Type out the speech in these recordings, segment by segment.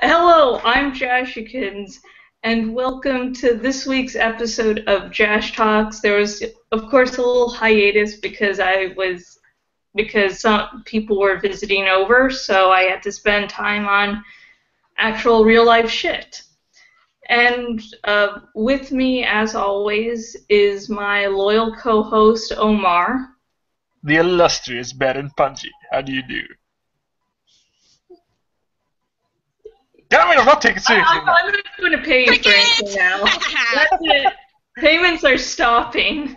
Hello, I'm Jashikins, and welcome to this week's episode of Jash Talks. There was, of course, a little hiatus because some people were visiting over, so I had to spend time on actual real life shit. And with me, as always, is my loyal co-host Omar. The illustrious Baron Punchy. How do you do? Damn it, I'm not taking it seriously now. I'm not going to pay you for anything now. That's it. Payments are stopping.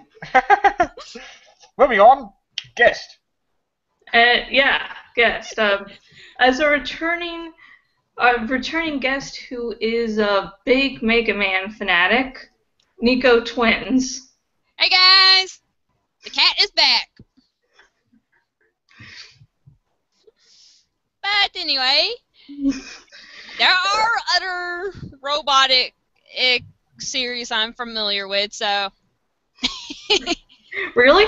Moving on, guest. Guest. As a returning guest who is a big Mega Man fanatic, Nekotwins. Hey guys! The cat is back. But anyway, there are other robotic series I'm familiar with, so... Really?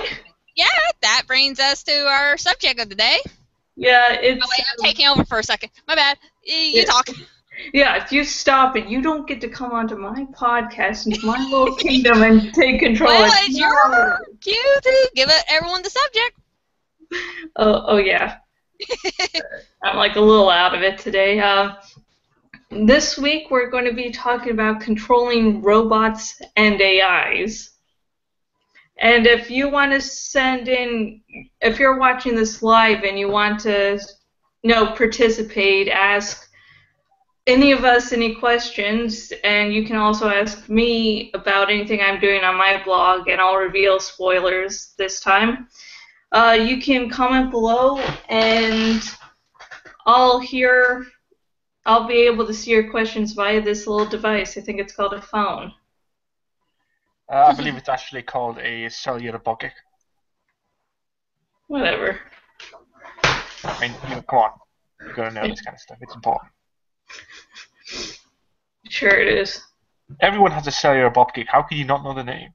Yeah, that brings us to our subject of the day. Yeah, it's... Oh, wait, I'm taking over for a second. My bad. You talk. Yeah, if you stop it, you don't get to come onto my podcast and my little kingdom and take control. Well, it's your cue to give everyone the subject. Oh yeah. I'm like a little out of it today. This week we're going to be talking about controlling robots and AIs. And if you want to send in, if you're watching this live and you want to, participate, ask any of us any questions, and you can also ask me about anything I'm doing on my blog, and I'll reveal spoilers this time. You can comment below, and I'll be able to see your questions via this little device. I think it's called a phone. I believe it's actually called a cellular bucket. Whatever. I mean, come on. You gotta know this kind of stuff. It's important. Sure it is. Everyone has a cellular bucket. How can you not know the name?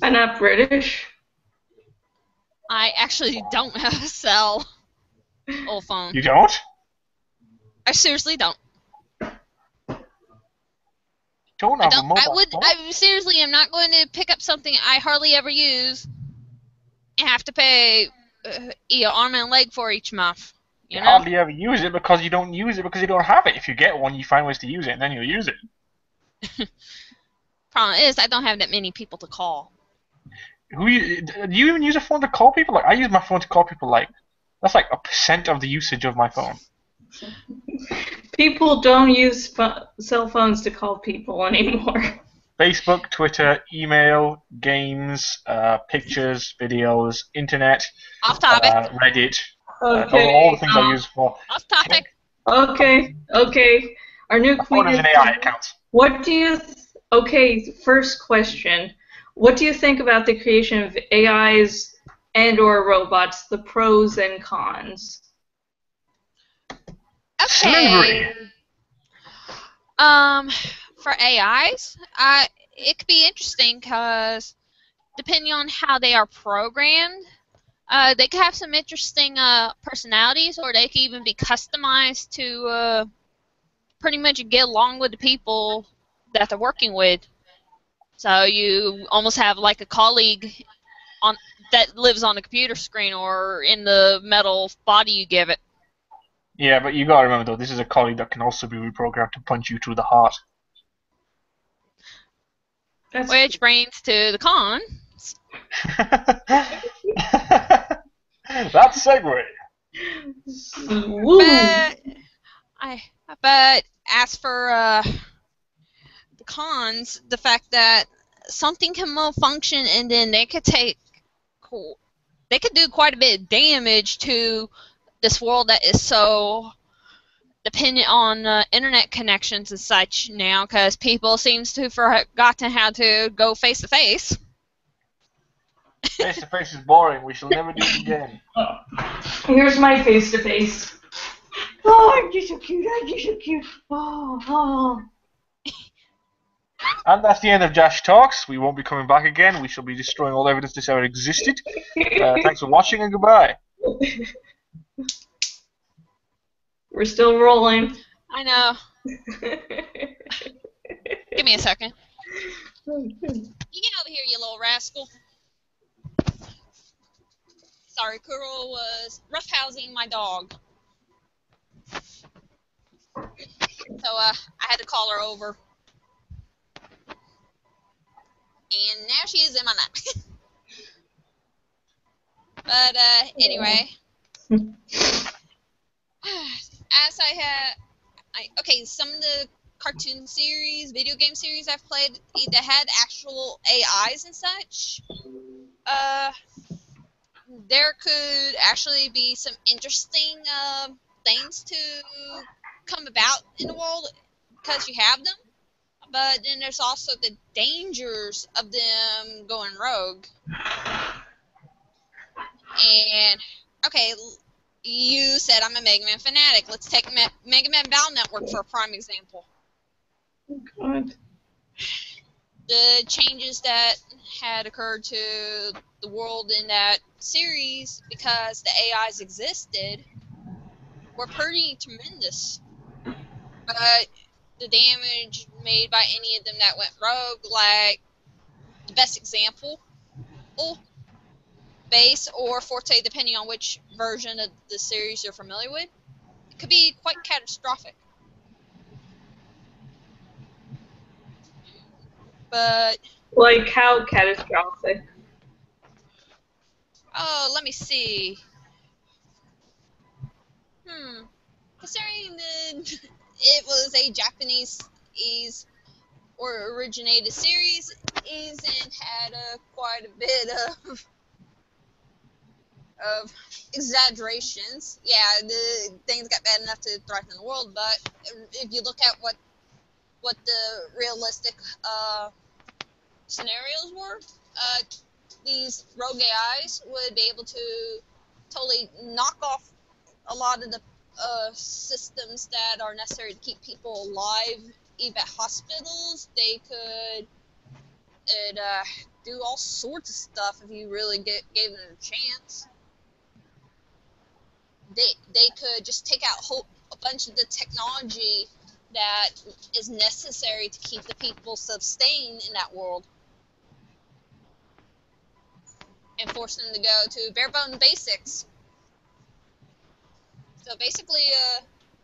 I'm not British. I actually don't have a cell phone. You don't? I seriously don't. Don't have a mobile phone? I seriously am not going to pick up something I hardly ever use and have to pay arm and leg for each month. You know? Hardly ever use it because you don't use it because you don't have it. If you get one, you find ways to use it, and then you'll use it. Problem is, I don't have that many people to call. Do you even use a phone to call people? Like, I use my phone to call people. That's like 1% of the usage of my phone. People don't use cell phones to call people anymore. Facebook, Twitter, email, games, pictures, videos, internet, Off topic. Reddit. Okay. All the things I use for. Off topic. Okay. Our new queen is an AI account. First question. What do you think about the creation of AIs and/or robots, the pros and cons? Okay. For AIs, it could be interesting because depending on how they are programmed, they could have some interesting personalities, or they could even be customized to pretty much get along with the people that they're working with. So you almost have like a colleague that lives on the computer screen or in the metal body you give it. Yeah, but you gotta remember though, this is a colleague that can also be reprogrammed to punch you through the heart. Which brings to the con. That's segue. But as for the cons, the fact that something can malfunction and then they could do quite a bit of damage to this world that is so dependent on internet connections and such now, because people seems to have forgotten how to go face to face. Face to face is boring. We shall never do it again. Here's my face to face. Oh, aren't you so cute? Aren't you so cute? Oh. And that's the end of Jash Talks. We won't be coming back again. We shall be destroying all evidence this ever existed. Thanks for watching and goodbye. We're still rolling. I know. Give me a second. You get over here, you little rascal. Sorry, Kuro was roughhousing my dog. So I had to call her over. And now she is in my lap. But anyway. As I had... okay, some of the cartoon series, video game series I've played that had actual AIs and such, there could actually be some interesting things to come about in the world because you have them. But then there's also the dangers of them going rogue. And, okay, you said I'm a Mega Man fanatic. Let's take Mega Man Battle Network for a prime example. God. The changes that had occurred to the world in that series because the AIs existed were pretty tremendous. But the damage made by any of them that went rogue, like the best example, base or forte, depending on which version of the series you're familiar with, it could be quite catastrophic. But Like how catastrophic? oh, let me see. Considering that it was a Japanese or originated series, and had quite a bit of exaggerations. Yeah, the things got bad enough to threaten the world, but if you look at what the realistic scenarios were, these rogue AIs would be able to totally knock off a lot of the systems that are necessary to keep people alive, even at hospitals. They could do all sorts of stuff if you really gave them a chance. They could just take out a bunch of the technology that is necessary to keep the people sustained in that world and force them to go to bare bone basics. So basically,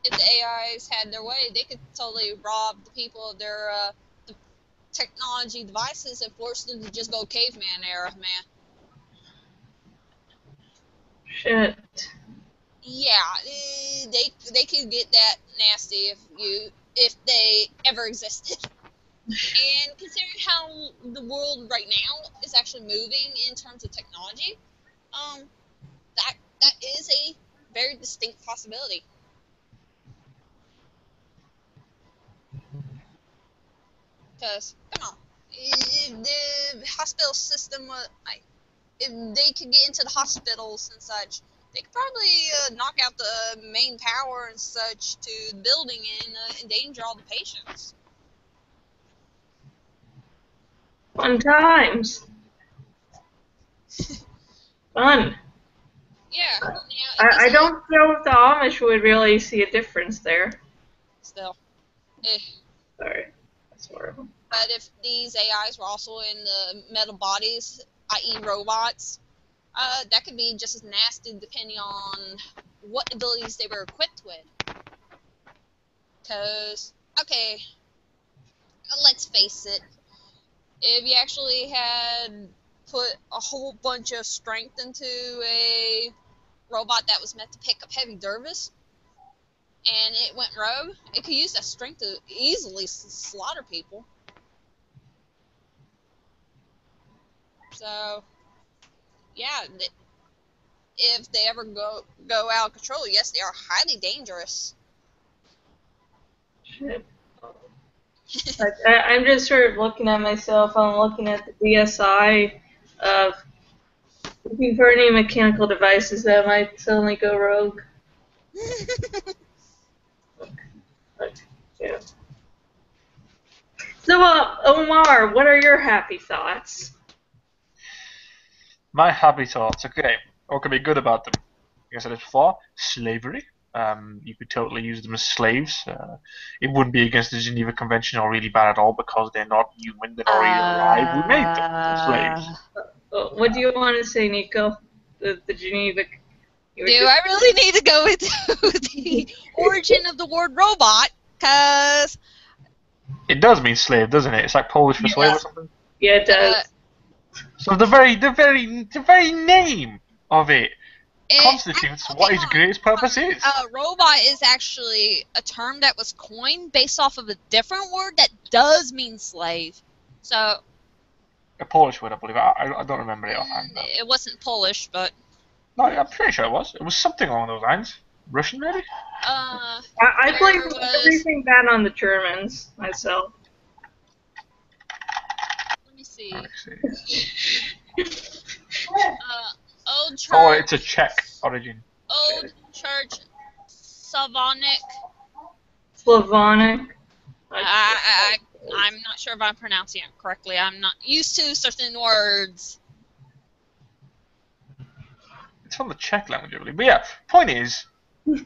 if the AIs had their way, they could totally rob the people of their the technology devices and force them to just go caveman era, man. Shit. Yeah, they could get that nasty if they ever existed. And considering how the world right now is actually moving in terms of technology, that is a very distinct possibility. Because come on, if the hospital system, if they could get into the hospitals and such, they could probably knock out the main power and such to the building and endanger all the patients. Fun times. Fun. Yeah. Now, I don't know if the Amish would really see a difference there. Still. Sorry. That's horrible. But if these AIs were also in the metal bodies, i.e. robots, that could be just as nasty depending on what abilities they were equipped with. Because, okay, let's face it, if you actually had put a whole bunch of strength into a robot that was meant to pick up heavy dervis, and it went rogue, it could use that strength to easily slaughter people. So, yeah, if they ever go out of control, yes, they are highly dangerous. Shit. I'm just sort of looking at myself. I'm looking at the DSI of looking for any mechanical devices that might suddenly go rogue. Yeah. So, Omar, what are your happy thoughts? My happy thoughts. Okay, what can be good about them? Like I said it before, slavery. You could totally use them as slaves. It wouldn't be against the Geneva Convention or really bad at all because they're not human, they're not really alive. We made them slaves. What do you want to say, Nico? The Geneva. Do I really need to go into the origin of the word robot? Because It does mean slave, doesn't it? It's like Polish for slave or something. Yeah, it does. So the very name of it constitutes what its greatest purpose is. Robot is actually a term that was coined based off of a different word that does mean slave. So A Polish word, I believe. I don't remember it offhand. it wasn't Polish, but No, I'm pretty sure it was. It was something along those lines. Russian, maybe? I blame everything bad on the Germans myself. let me see. Let's see. Old Church. Oh, it's a Czech origin. Old Church Slavonic. Slavonic. I'm not sure if I'm pronouncing it correctly. I'm not used to certain words. It's from the Czech language, I believe. But yeah, point is,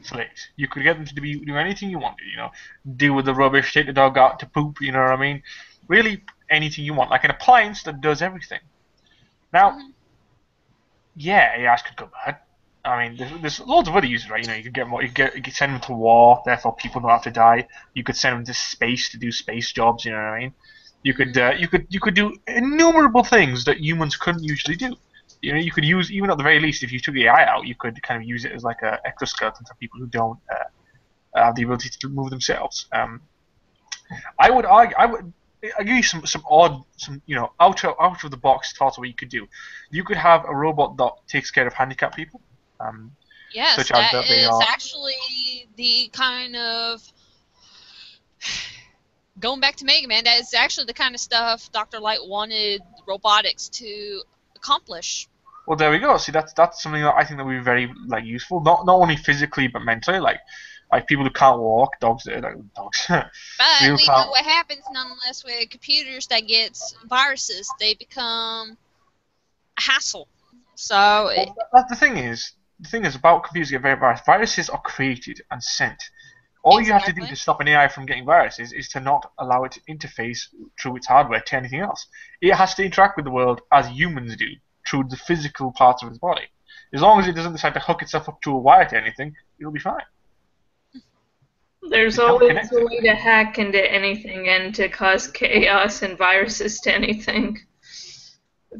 slaves. You could get them to do anything you wanted, you know. Deal with the rubbish, take the dog out to poop, you know what I mean? Really, anything you want. Like an appliance that does everything. Now, yeah, AIs could go bad. I mean, there's loads of other uses, right? You know, you could get more. You could send them to war, therefore people don't have to die. You could send them to space to do space jobs. You know what I mean? You could do innumerable things that humans couldn't usually do. You know, you could use, even at the very least, if you took the AI out, you could kind of use it as like a exoskeleton for people who don't have the ability to move themselves. I would argue, I'll give you some odd, you know, out of the box thoughts of what you could do. You could have a robot that takes care of handicapped people. Yes, such as that they is are. actually the kind of going back to Mega Man. That is actually the kind of stuff Dr. Light wanted robotics to accomplish. Well, there we go. See, that's something that I think that would be very useful, not only physically but mentally. Like people who can't walk, dogs. Dogs. But People we can't- know what happens nonetheless with computers that gets viruses. They become a hassle. So Well, the thing is about computers get very virus. Viruses are created and sent. All you have to do Exactly. to stop an AI from getting viruses is to not allow it to interface through its hardware to anything else. It has to interact with the world as humans do, through the physical parts of its body. As long as it doesn't decide to hook itself up to a wire to anything, it'll be fine. There's Become always connected. a way to hack into anything and to cause chaos and viruses to anything.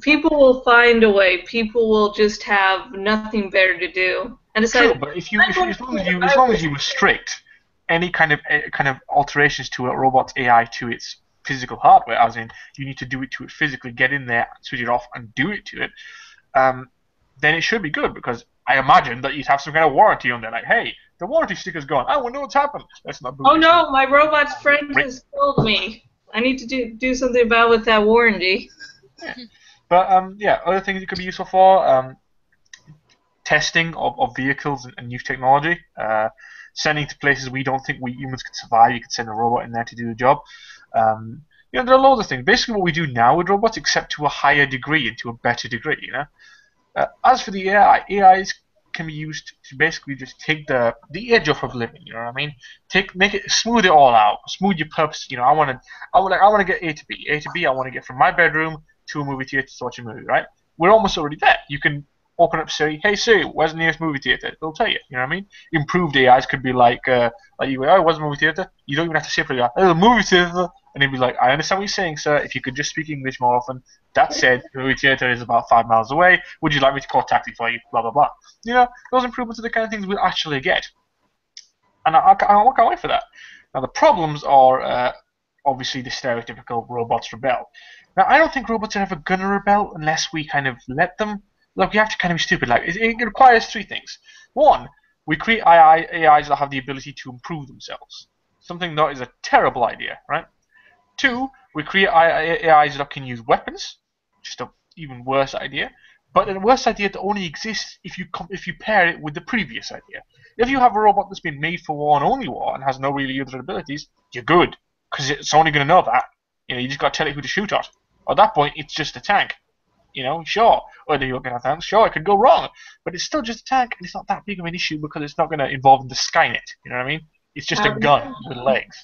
People will find a way. People will just have nothing better to do. And True, decide, but as long as you restrict any kind of alterations to a robot's AI to its physical hardware, as in you need to do it to it physically, get in there, switch it off, and do it to it, then it should be good because I imagine that you'd have some kind of warranty on there, like, hey, the warranty sticker's gone. I want to know what's happened. That's not. oh no, my robot's friend has killed me. I need to do something about with that warranty. Yeah. But yeah, other things it could be useful for testing of vehicles and new technology, sending to places we don't think we humans can survive. You could send a robot in there to do the job. You know, there are loads of things. Basically, what we do now with robots, except to a higher degree and to a better degree. You know. As for the AI, AIs can be used to basically just take the edge off of living. You know what I mean? Make it smooth it all out, smooth your purpose. You know, I want to get A to B. A to B, I want to get from my bedroom to a movie theater to watch a movie. Right? We're almost already there. You can open up Siri. Hey Siri, where's the nearest movie theater? It'll tell you. You know what I mean? Improved AIs could be like you go, oh, where's the movie theater? You don't even have to say it. Oh, the movie theater. And he'd be like, I understand what you're saying, sir. If you could just speak English more often. That said, the movie theater is about 5 miles away. Would you like me to call a taxi for you? Blah, blah, blah. You know, those improvements are the kind of things we'll actually get. And I can't wait for that. Now, the problems are obviously the stereotypical robots rebel. Now, I don't think robots are ever going to rebel unless we kind of let them. Look, you have to kind of be stupid. Like, it requires 3 things. 1, we create AIs that have the ability to improve themselves. Something that is a terrible idea, right? 2, we create AIs that can use weapons, just an even worse idea. But a worse idea that only exists if you pair it with the previous idea. If you have a robot that's been made for war and only war and has no really other abilities, you're good, because it's only going to know that. You know, you just got to tell it who to shoot at. At that point, it's just a tank. You know, sure. Whether you're going to tank, sure, it could go wrong, but it's still just a tank, and it's not that big of an issue because it's not going to involve the Skynet. You know what I mean? It's just a gun with legs.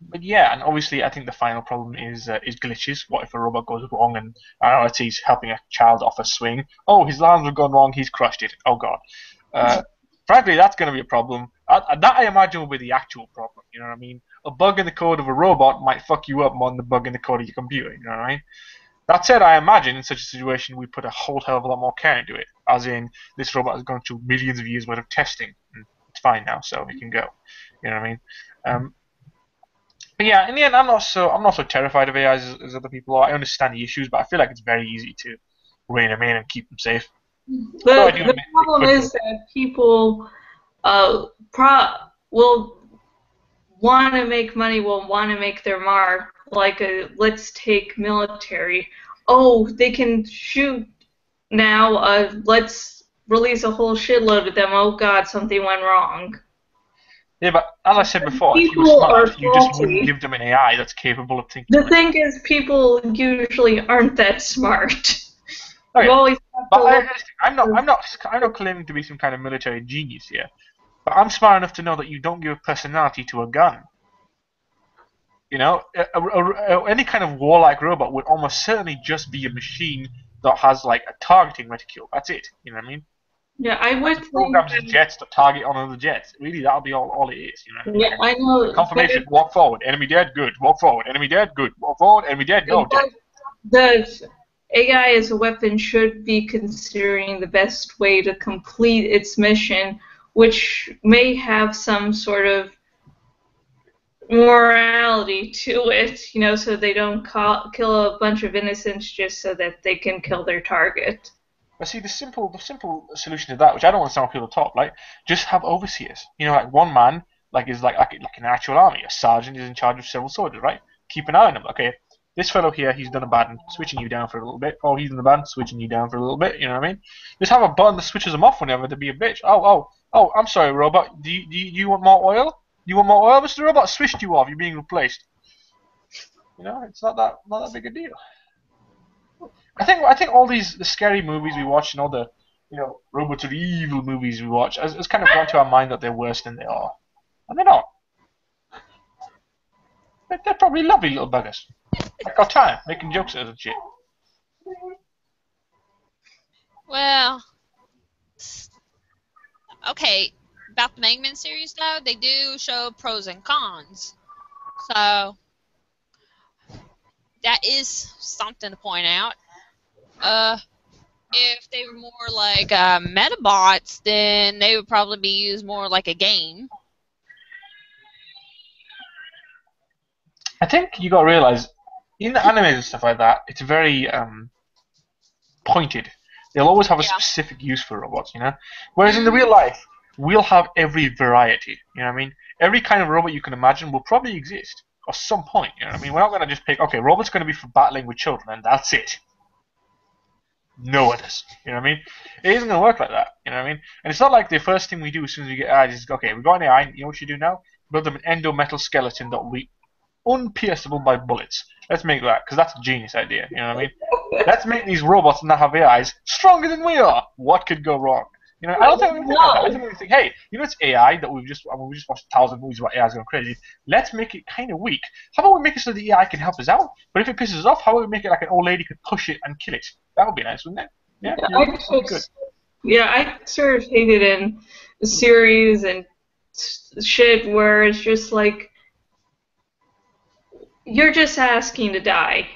But yeah, and obviously, I think the final problem is glitches. What if a robot goes wrong and I don't know, he's helping a child off a swing? Oh, his arms have gone wrong. He's crushed it. Oh god. Frankly, that's going to be a problem. That I imagine will be the actual problem. You know what I mean? A bug in the code of a robot might fuck you up more than the bug in the code of your computer. You know what I mean? That said, I imagine in such a situation we put a whole hell of a lot more care into it. As in, this robot has gone through millions of years worth of testing. And it's fine now, so it can go. You know what I mean? But yeah, in the end, I'm not so terrified of AIs as other people are. I understand the issues, but I feel like it's very easy to rein them in and keep them safe. The problem is that people will want to make money, will want to make their mark. Like, let's take military. Oh, they can shoot now. Let's release a whole shitload of them. Oh God, something went wrong. Yeah, but as I said before, if you were smart, you just wouldn't give them an AI that's capable of thinking. The thing is, people usually aren't that smart. Okay. You always have to I'm not claiming to be some kind of military genius here, but I'm smart enough to know that you don't give a personality to a gun. You know, any kind of warlike robot would almost certainly just be a machine that has like a targeting reticule. That's it. You know what I mean? Yeah, I would programs the jets to target on other jets. Really, that'll be all it is. You know? Yeah, I know. Confirmation. Walk forward. Enemy dead. Good. Walk forward. Enemy dead. Good. Walk forward. Enemy dead. No. Dead. The AI as a weapon should be considering the best way to complete its mission, which may have some sort of morality to it, you know, so they don't kill a bunch of innocents just so that they can kill their target. But see, the simple solution to that, which I don't want to sound people top, like just have overseers. You know, like one man, like is like an actual army. A sergeant is in charge of several soldiers, right? Keep an eye on them. Okay, this fellow here, he's done a bad, and switching you down for a little bit. Oh, he's done a bad, switching you down for a little bit. You know what I mean? Just have a button that switches them off whenever they be a bitch. Oh, I'm sorry, robot. Do you want more oil? You want more oil, Mr. Robot? Switched you off. You're being replaced. You know, it's not that big a deal. I think all the scary movies we watch and all the robots are evil movies we watch has kind of gone to our mind that they're worse than they are, and they're not. They're probably lovely little buggers. Like our time making jokes at us and shit. Well, okay. About the Mega Man series, though, they do show pros and cons. So that is something to point out. If they were more like Metabots, then they would probably be used more like a game. I think you got to realize, in the animes and stuff like that, it's very pointed. They'll always have a specific use for robots, you know. Whereas in the real life, we'll have every variety. You know what I mean? Every kind of robot you can imagine will probably exist at some point. You know what I mean? We're not going to just pick, okay, robot's going to be for battling with children, and that's it. No others. You know what I mean? It isn't going to work like that. You know what I mean? And it's not like the first thing we do as soon as we get AI is, okay, we've got an AI, you know what you do now? Build them an endometal skeleton that will be unpierceable by bullets. Let's make that, because that's a genius idea. You know what I mean? Let's make these robots that have AIs stronger than we are. What could go wrong? You know, I don't think we think like that. I think we think, hey, you know, it's AI that we just watched 1,000 movies about AIs going crazy. Let's make it kind of weak. How about we make it so the AI can help us out? But if it pisses us off, how about we make it like an old lady could push it and kill it? That would be nice, wouldn't it? Yeah, I sort of hate it in series and shit where it's just like you're just asking to die.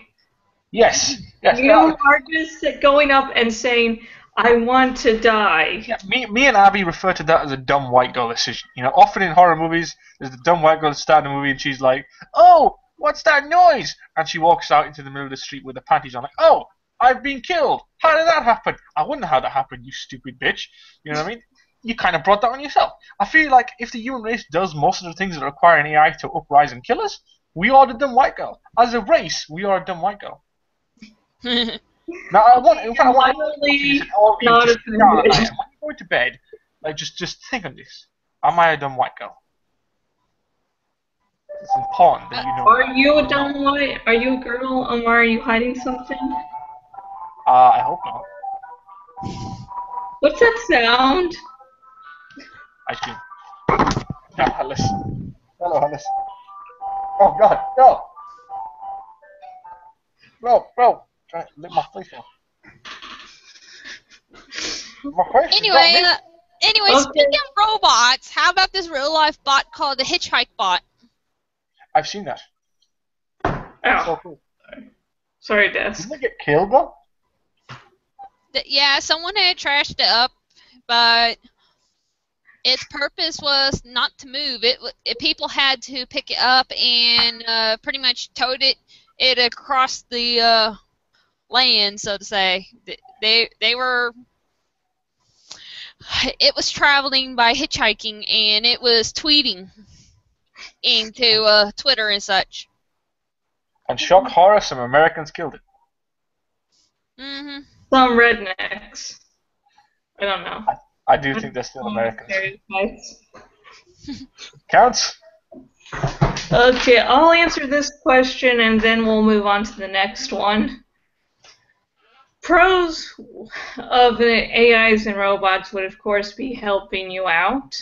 Yes. You are just going up and saying, I want to die. Yeah, me and Abby refer to that as a dumb white girl decision. You know, often in horror movies, there's the dumb white girl that starts the movie and she's like, oh, what's that noise? And she walks out into the middle of the street with her panties on, like, oh, I've been killed. How did that happen? I wonder how that happened, you stupid bitch. You know what I mean? You kind of brought that on yourself. I feel like if the human race does most of the things that require an AI to uprise and kill us, we are the dumb white girl. As a race, we are a dumb white girl. Now, I want all of you to sit down at night, and when you go to bed, like just think on this. Am I a dumb white girl? It's important that you know Are that. you a dumb white? Are you a girl? Omar, are you hiding something? I hope not. What's that sound? Ice cream. No, Alice. Hello, Alice. Oh God, no! Bro, try to lick my face off. My face is not Anyway, me. speaking Okay. of robots, how about this real life bot called the Hitchhike Bot? I've seen that. Oh, So cool. sorry, Didn't desk. they get killed though? Yeah, someone had trashed it up, but its purpose was not to move. People had to pick it up and pretty much towed it across the land, so to say. They were. It was traveling by hitchhiking, and it was tweeting into Twitter and such. And shock horror, some Americans killed it. Hmm. Some rednecks. I don't know. I do think they're still Americans. Stereotypes. Counts. Okay, I'll answer this question and then we'll move on to the next one. Pros of the AIs and robots would, of course, be helping you out,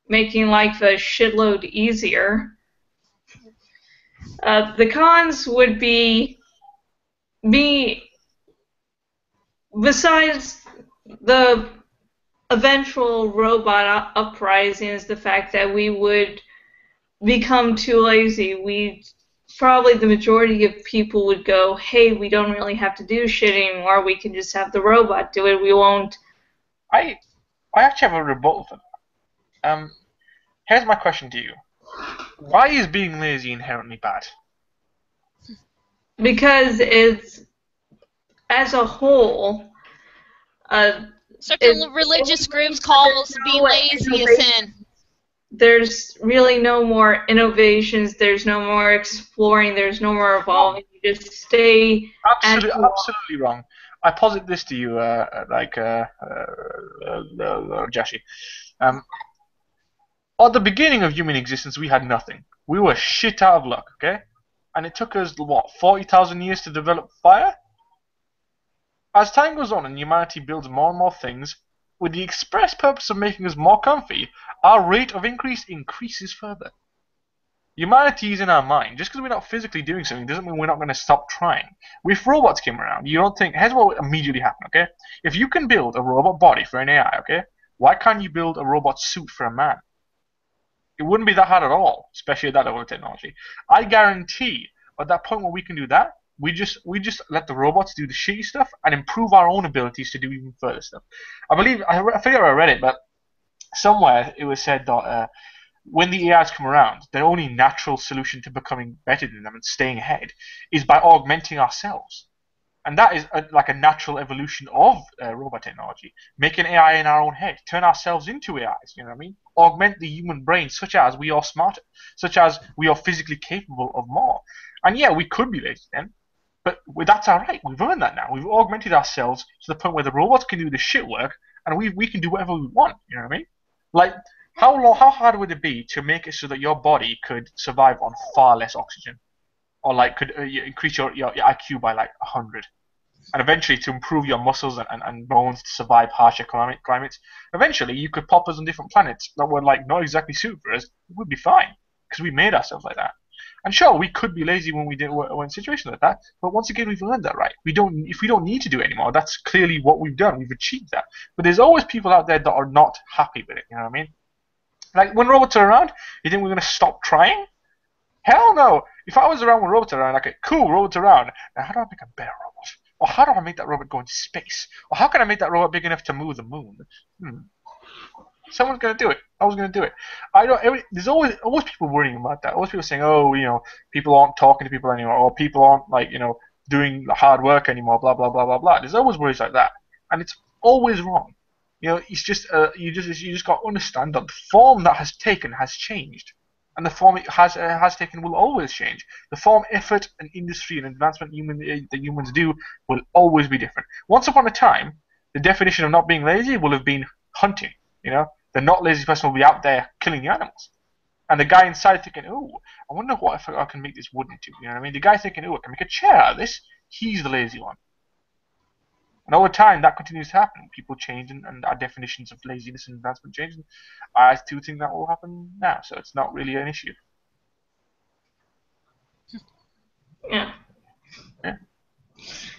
making life a shitload easier. The cons would be besides the eventual robot uprising, is the fact that we would become too lazy. Probably the majority of people would go, hey, we don't really have to do shit anymore. We can just have the robot do it. We won't. I actually have a rebuttal for that. Here's my question to you. Why is being lazy inherently bad? Because it's, as a whole, Certain religious groups call being lazy a sin. there's really no more innovations, there's no more exploring, there's no more evolving. You just stay Absolutely wrong. I posit this to you, Jashi. At the beginning of human existence, we had nothing. We were shit out of luck, okay? And it took us, what, 40,000 years to develop fire? As time goes on and humanity builds more and more things, with the express purpose of making us more comfy, our rate of increase increases further. Humanity is in our mind. Just because we're not physically doing something doesn't mean we're not going to stop trying. If robots came around, you don't think, here's what would immediately happen, okay? If you can build a robot body for an AI, okay, why can't you build a robot suit for a man? It wouldn't be that hard at all, especially at that level of technology. I guarantee at that point where we can do that, we just let the robots do the shitty stuff and improve our own abilities to do even further stuff. I forget where I read it, but somewhere it was said that when the AIs come around, their only natural solution to becoming better than them and staying ahead is by augmenting ourselves. And that is like a natural evolution of robot technology. Make an AI in our own head. Turn ourselves into AIs, you know what I mean? Augment the human brain such as we are smarter. Such as we are physically capable of more. And yeah, we could be lazy then. But that's alright. We've earned that now. We've augmented ourselves to the point where the robots can do the shit work and we can do whatever we want, you know what I mean? Like, how hard would it be to make it so that your body could survive on far less oxygen? Or like could increase your IQ by like 100? And eventually to improve your muscles and bones to survive harsher climates. Eventually you could pop us on different planets that were like not exactly suited for us. We'd be fine because we made ourselves like that. And sure, we could be lazy when we're in situations like that, but once again, we've learned that, right? If we don't need to do it anymore, that's clearly what we've done. We've achieved that. But there's always people out there that are not happy with it. You know what I mean? Like when robots are around, you think we're gonna stop trying? Hell no! If I was around when robots are around, okay, cool, robots are around. Now how do I make a better robot? Or how do I make that robot go into space? Or how can I make that robot big enough to move the moon? Someone's gonna do it. I was gonna do it. I don't. There's always people worrying about that. Always people saying, "Oh, people aren't talking to people anymore, or people aren't doing hard work anymore." Blah blah blah blah blah. There's always worries like that, and it's always wrong. It's just you just got to understand that the form that has taken has changed, and the form it has taken will always change. The form, effort, and industry and advancement that humans do will always be different. Once upon a time, the definition of not being lazy will have been hunting. The not lazy person will be out there killing the animals. And the guy inside thinking, oh, I wonder what if I can make this wood into. You know what I mean? The guy thinking, oh, I can make a chair out of this. He's the lazy one. And over time, that continues to happen. People change, and our definitions of laziness and advancement change. And I do think that will happen now, so it's not really an issue. Yeah. Yeah.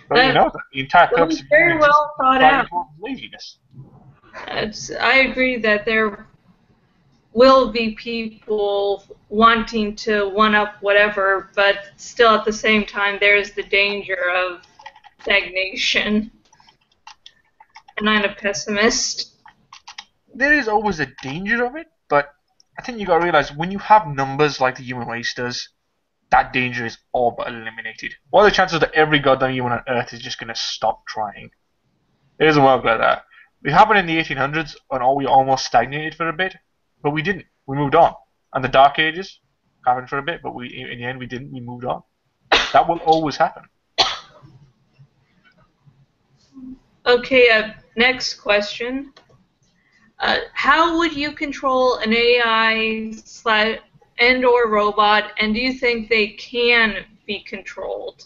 But you know, the entire purpose of very well thought out. Laziness. I agree that there will be people wanting to one-up whatever, but still at the same time, there's the danger of stagnation. And I'm a pessimist. There is always a danger of it, but I think you gotta realize when you have numbers like the human race does, that danger is all but eliminated. What are the chances that every goddamn human on Earth is just gonna stop trying? It doesn't work like that. It happened in the 1800s, and we almost stagnated for a bit, but we didn't. We moved on. And the Dark Ages happened for a bit, but in the end we didn't. We moved on. That will always happen. Okay, next question. How would you control an AI and/or robot, and do you think they can be controlled?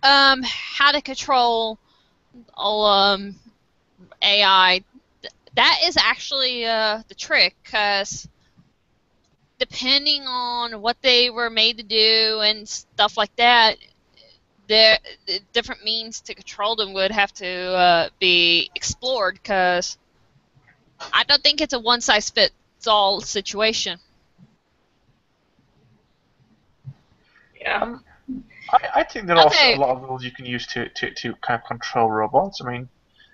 How to control AI? That is actually the trick, because depending on what they were made to do and stuff like that, the different means to control them would have to be explored, because I don't think it's a one-size-fits-all situation. Yeah. I think there are also a lot of rules you can use to kind of control robots. I mean,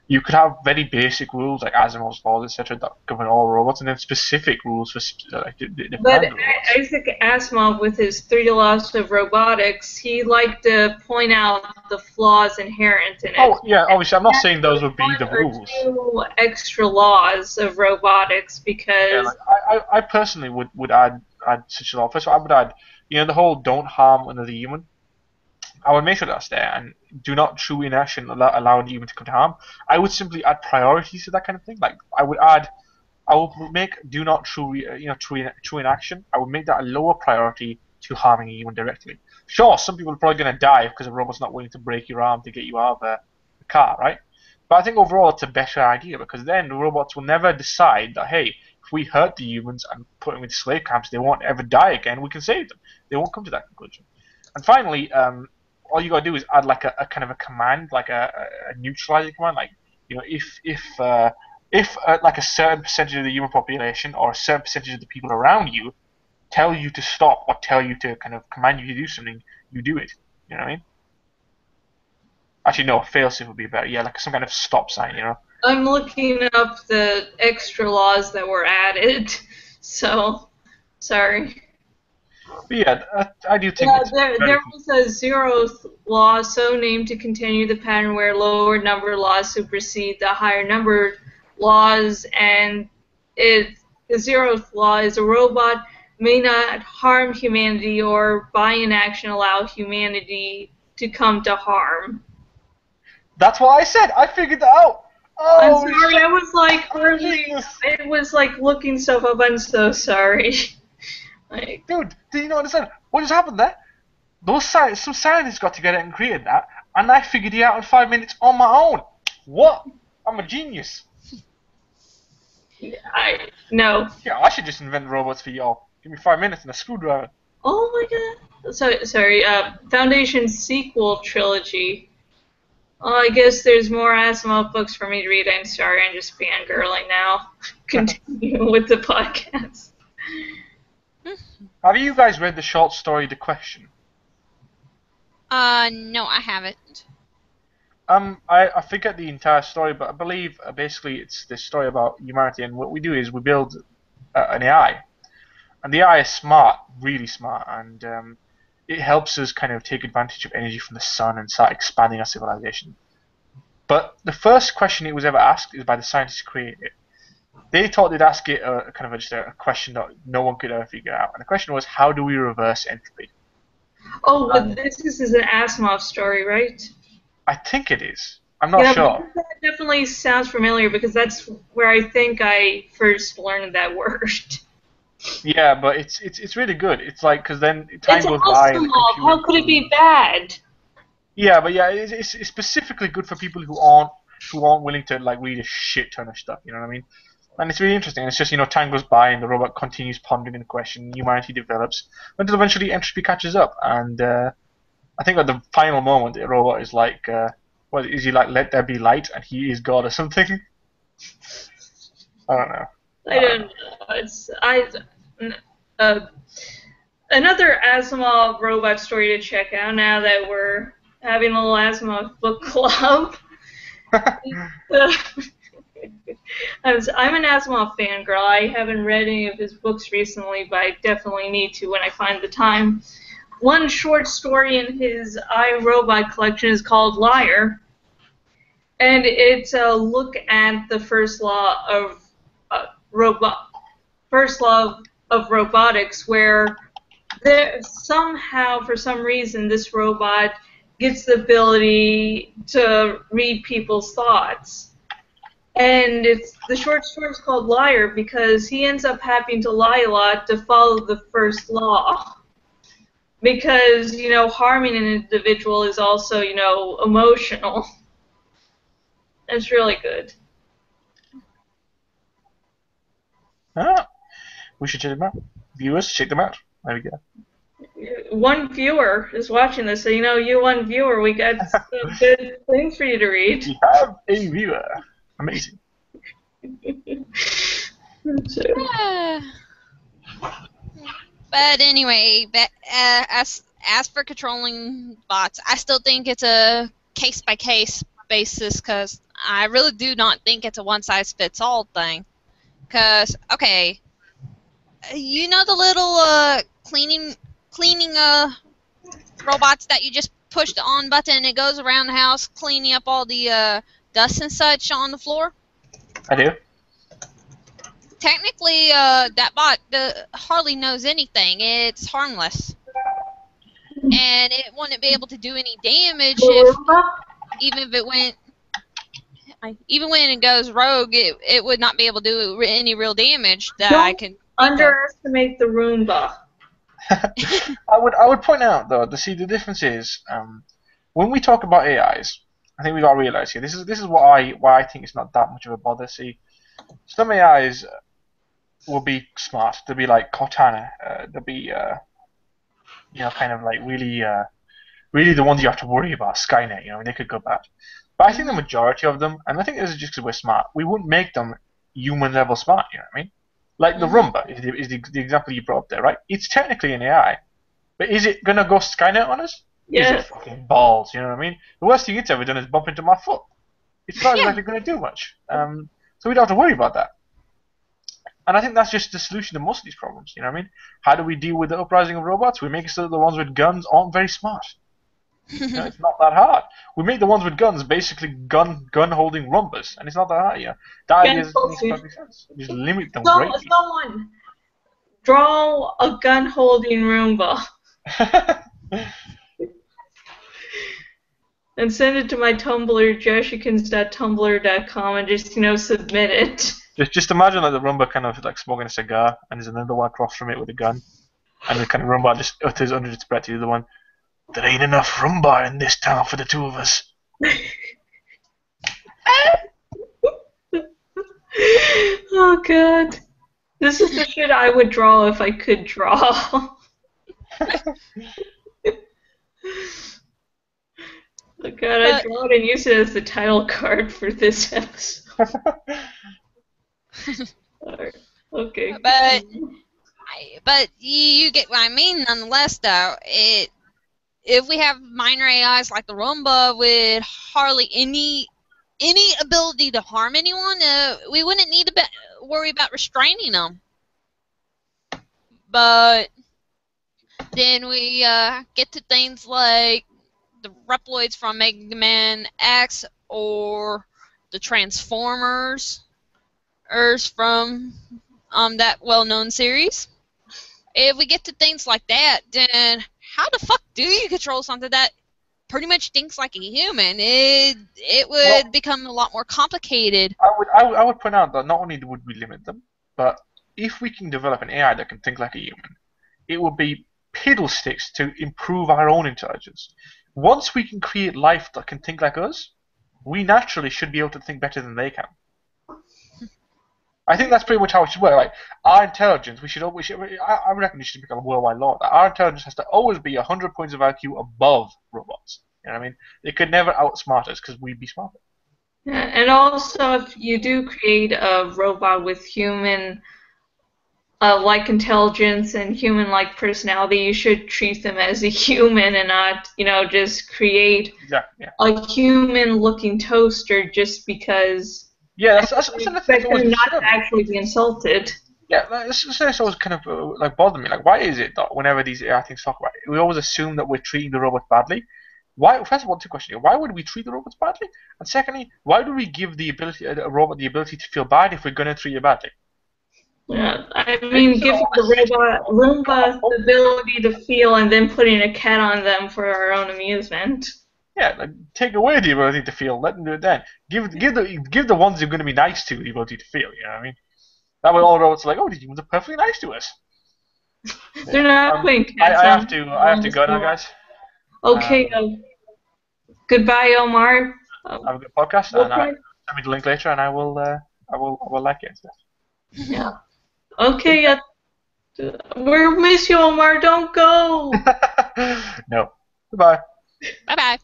you could have very basic rules like Asimov's laws, etc., that govern all robots, and then specific rules for But Isaac Asimov, with his 3 laws of robotics, he liked to point out the flaws inherent in it. Oh yeah, obviously, I'm not saying those would be the rules. 2 extra laws of robotics, because I personally would add such a law. First of all, I would add, the whole don't harm another human. I would make sure that's there, and do not through inaction allow the human to come to harm. I would simply add priorities to that kind of thing. Like I would make do not through inaction. I would make that a lower priority to harming a human directly. Sure, some people are probably going to die because a robot's not willing to break your arm to get you out of the car, right? But I think overall it's a better idea, because then the robots will never decide that, hey, if we hurt the humans and put them into slave camps, they won't ever die again. We can save them. They won't come to that conclusion. And finally, all you gotta do is add like a kind of a command, like a neutralizing command, like if like a certain percentage of the human population or a certain percentage of the people around you tell you to stop or tell you to kind of command you to do something, you do it. You know what I mean? Actually, no, failsafe would be better. Yeah, like some kind of stop sign. I'm looking up the extra laws that were added, so sorry. But yeah, I do think there was a 0th law so named to continue the pattern where lower number laws supersede the higher number laws, and the 0th law is a robot may not harm humanity or by inaction allow humanity to come to harm. That's what I said. I figured that out. Oh, I'm sorry. I was like looking stuff up. I'm so sorry. Dude, do you not understand what just happened there? Some scientists got together and created that, and I figured it out in 5 minutes on my own. What? I'm a genius. No. Yeah, I should just invent robots for y'all. Give me 5 minutes and a screwdriver. Oh my god. Sorry. Foundation sequel trilogy. Oh, I guess there's more Asimov books for me to read. I'm sorry. I'm just fangirling now. Continue with the podcast. Have you guys read the short story The Question? No, I haven't. I forget the entire story, but I believe basically it's this story about humanity, and what we do is we build an AI, and the AI is smart, really smart, and it helps us kind of take advantage of energy from the sun and start expanding our civilization. But the first question it was ever asked is by the scientists who created it. They thought they'd ask it just a question that no one could ever figure out. And the question was, how do we reverse entropy? Oh, but this is an Asimov story, right? I think it is. I'm not sure. definitely sounds familiar because that's where I think I first learned that word. Yeah, but it's really good. It's like because then time It's goes by and awesome, the Mom. computer How could it be improves. bad? Yeah, but yeah, it's specifically good for people who aren't willing to like read a shit ton of stuff. You know what I mean? And it's really interesting. It's just time goes by and the robot continues pondering the question. Humanity develops until eventually entropy catches up. And I think at the final moment, the robot is like, what is he like? Let there be light, and he is God or something. I don't know. I I don't don't know. know. Uh, Another Asimov robot story to check out now that we're having a little Asimov book club. I'm an Asimov fangirl. I haven't read any of his books recently, but I definitely need to when I find the time. One short story in his I, Robot collection is called Liar, and it's a look at the robot, first law of robotics, where somehow, for some reason, this robot gets the ability to read people's thoughts. And the short story is called Liar because he ends up having to lie a lot to follow the first law. Because, harming an individual is also, emotional. It's really good. Ah, we should check them out. Viewers, check them out. There we go. One viewer is watching this, so you one viewer, we got some good things for you to read. We have a viewer. Amazing. So, But anyway, as for controlling bots, I still think it's a case by case basis because I really do not think it's a one size fits all thing. Because okay, the little cleaning robots that you just push the on button and it goes around the house cleaning up all the dust and such on the floor. I do. Technically, that bot hardly knows anything. It's harmless. And it wouldn't be able to do any damage even if it went... Even when it goes rogue, it would not be able to do any real damage that I can think of. Underestimate the Roomba. I would point out though, the difference is when we talk about AIs, I think we got to realize here. This is why I think it's not that much of a bother. See, some AIs will be smart. They'll be like Cortana. They'll be kind of like really the ones you have to worry about. Skynet. They could go bad. But I think the majority of them, and I think this is just because we're smart, we wouldn't make them human level smart. You know what I mean? Like the Roomba is the example you brought up there, right? It's technically an AI, but is it gonna go Skynet on us? Yeah. Is it fucking balls? You know what I mean? The worst thing it's ever done is bump into my foot. It's not exactly gonna do much. So we don't have to worry about that. And I think that's just the solution to most of these problems. You know what I mean? How do we deal with the uprising of robots? We make it so that the ones with guns aren't very smart. It's not that hard. We make the ones with guns basically gun holding Roombas, and it's not that hard. That idea makes perfect sense. Just limit them greatly. Someone draw a gun holding Roomba and send it to my Tumblr, jashikins.tumblr.com, and just submit it. Just imagine like the Roomba kind of like smoking a cigar, and there's another one across from it with a gun, and the kind of Roomba just utters under its breath to the other one, "There ain't enough Roomba in this town for the two of us." Oh god. This is the shit I would draw if I could draw. Oh god, I'd draw it and use it as the title card for this episode. Okay. But you get what I mean nonetheless, though. If we have minor AIs like the Roomba with hardly any ability to harm anyone, we wouldn't need to worry about restraining them. But then we get to things like the Reploids from Mega Man X or the Transformers from that well-known series. If we get to things like that, then how the fuck do you control something that pretty much thinks like a human, it would become a lot more complicated. I would point out that not only would we limit them, but if we can develop an AI that can think like a human, it would be fiddlesticks to improve our own intelligence. Once we can create life that can think like us, we naturally should be able to think better than they can. I think that's pretty much how it should work. Like our intelligence, I reckon we should become a worldwide law. That our intelligence has to always be 100 points of IQ above robots. You know what I mean? They could never outsmart us because we'd be smarter. Yeah, and also, if you do create a robot with human like intelligence and human-like personality, you should treat them as a human and not, just create a human-looking toaster just because. Yeah, that's another thing. Not to actually be insulted. Yeah, that's always kind of like bothered me. Like, why is it that whenever these AI things talk about it, we always assume that we're treating the robots badly? Why? First of all, two questions here. Why would we treat the robots badly? And secondly, why do we give a robot the ability to feel bad if we're going to treat it badly? Yeah, I mean, giving the Roomba the ability to feel and then putting a cat on them for our own amusement. Yeah, like, take away the ability to feel, let them do it then. Give the ones who are going to be nice to the ability to feel, you know what I mean? That way all robots are like, oh, these humans are perfectly nice to us. They're not putting cats I have to go now, guys. Okay, goodbye, Omar. Have a good podcast, and send me the link later, and I will like it and stuff. Yeah. Okay, we'll miss you, Omar. Don't go. No. Goodbye. Bye-bye.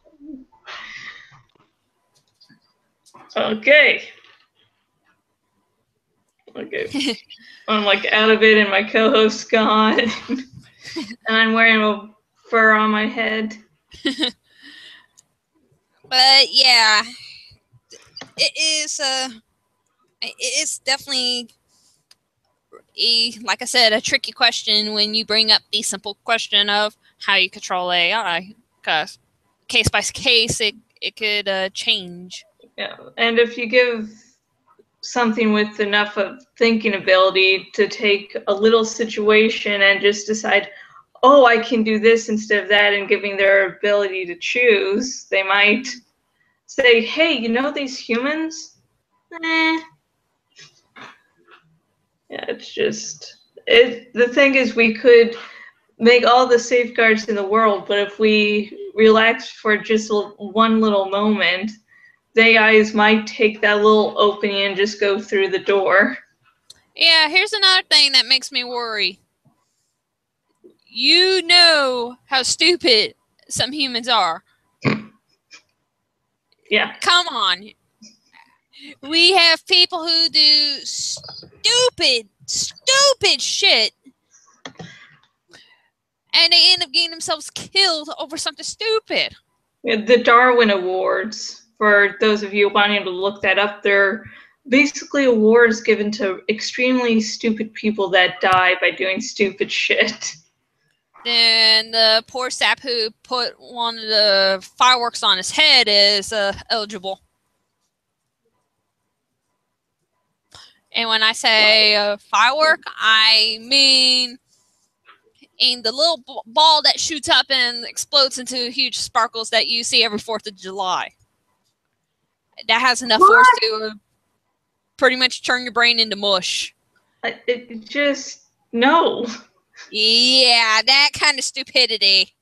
Okay. I'm like out of it and my co-host's gone. And I'm wearing a fur on my head. But yeah, it is definitely like I said, a tricky question when you bring up the simple question of how you control AI, because case by case it could change. Yeah, and if you give something with enough of thinking ability to take a little situation and just decide, oh, I can do this instead of that, and giving their ability to choose, they might say, hey, these humans? Yeah, it's just the thing is, we could make all the safeguards in the world, but if we relax for just one little moment, the AIs might take that little opening and just go through the door. Yeah, here's another thing that makes me worry. You know how stupid some humans are. Yeah. Come on. We have people who do stupid shit, and they end up getting themselves killed over something stupid. Yeah, the Darwin Awards, for those of you wanting to look that up, they're basically awards given to extremely stupid people that die by doing stupid shit. Then the poor sap who put one of the fireworks on his head is eligible. And when I say firework, I mean in the little ball that shoots up and explodes into huge sparkles that you see every 4th of July. That has enough force to pretty much turn your brain into mush. It just, no. Yeah, that kind of stupidity.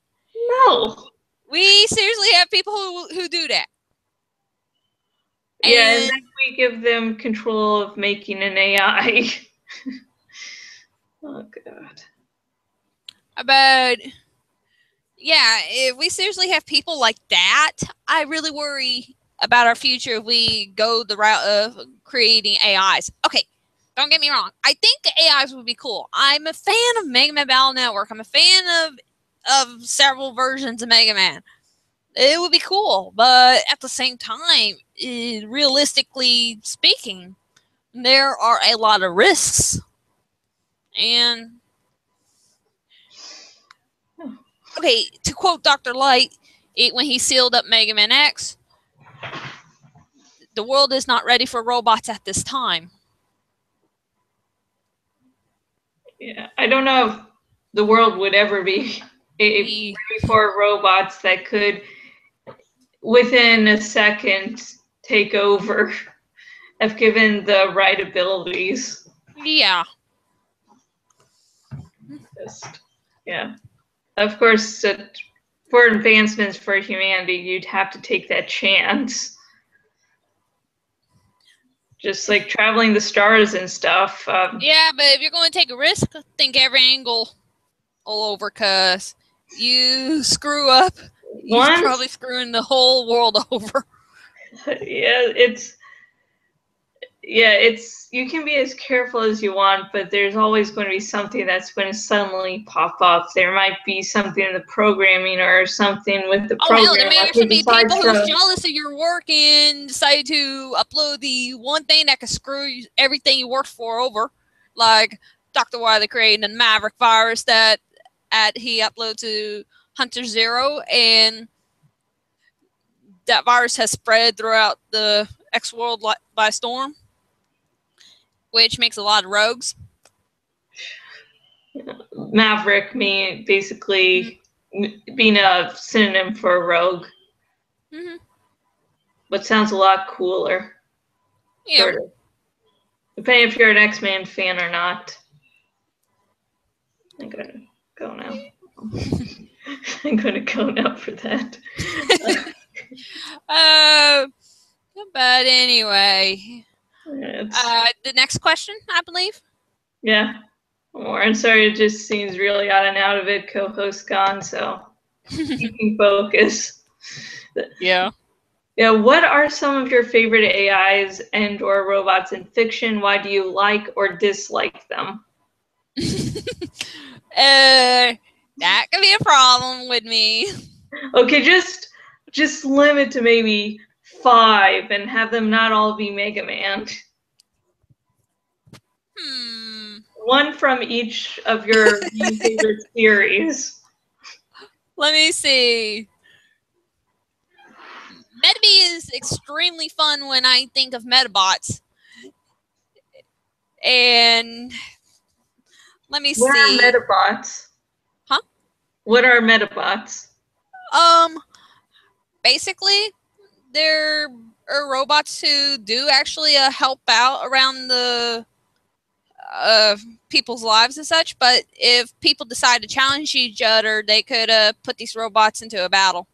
No. We seriously have people who do that. Yeah, and then we give them control of making an AI. Oh, God. But, yeah, if we seriously have people like that, I really worry about our future if we go the route of creating AIs. Okay, don't get me wrong. I think the AIs would be cool. I'm a fan of Mega Man Battle Network. I'm a fan of several versions of Mega Man. It would be cool, but at the same time, realistically speaking, there are a lot of risks. And, okay, to quote Dr. Light, when he sealed up Mega Man X, the world is not ready for robots at this time. Yeah, I don't know if the world would ever be ready for robots that could within a second take over if given the right abilities. Yeah. Just, yeah. Of course, for advancements for humanity, you'd have to take that chance. Just like traveling the stars and stuff. Yeah, but if you're going to take a risk, think every angle all over, because you screw up, you're probably screwing the whole world over. It's you can be as careful as you want, but there's always going to be something that's going to suddenly pop up. There might be something in the programming or something with the program. Oh hell, there may actually be people who's jealous of your work and decide to upload the one thing that could screw everything you worked for over, like Dr. Wiley creating a Maverick virus that he uploaded to Hunter Zero, and that virus has spread throughout the X world by storm, which makes a lot of rogues. Maverick basically being a synonym for a rogue. Mm-hmm. But sounds a lot cooler. Yeah. Sort of. Depending if you're an X-Men fan or not. I'm gonna go now. I'm gonna go now for that. But anyway, the next question, I believe. Yeah. Omar, I'm sorry, it just seems really out of it. Co-host gone, so you can focus. Yeah. Yeah. What are some of your favorite AIs and/or robots in fiction? Why do you like or dislike them? That could be a problem with me. Okay, just limit to maybe 5 and have them not all be Mega Man. One from each of your favorite series. Let me see. Metabee is extremely fun when I think of Metabots. And let me see. What are Metabots? Huh? What are Metabots? Basically, they're robots who do actually help out around the people's lives and such, but if people decide to challenge each other, they could put these robots into a battle.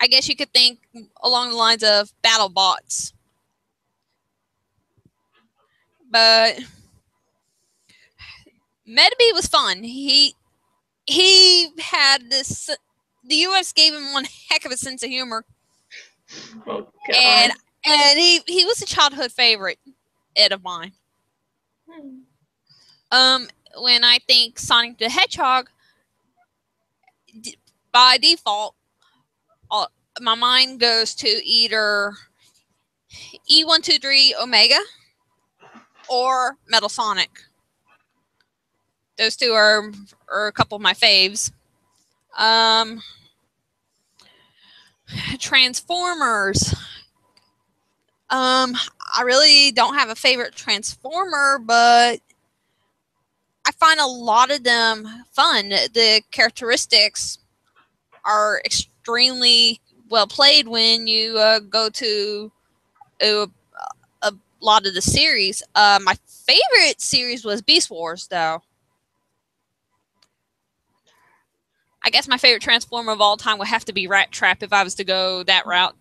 I guess you could think along the lines of battle bots. But Metabee was fun. He had this. The U.S. gave him one heck of a sense of humor. Oh, God. And he was a childhood favorite of mine. When I think Sonic the Hedgehog, by default, my mind goes to either E123 Omega or Metal Sonic. Those two are a couple of my faves. Transformers. I really don't have a favorite Transformer, but I find a lot of them fun. The characteristics are extremely well played when you go to a lot of the series. My favorite series was Beast Wars, though. I guess my favorite Transformer of all time would have to be Rat Trap if I was to go that route.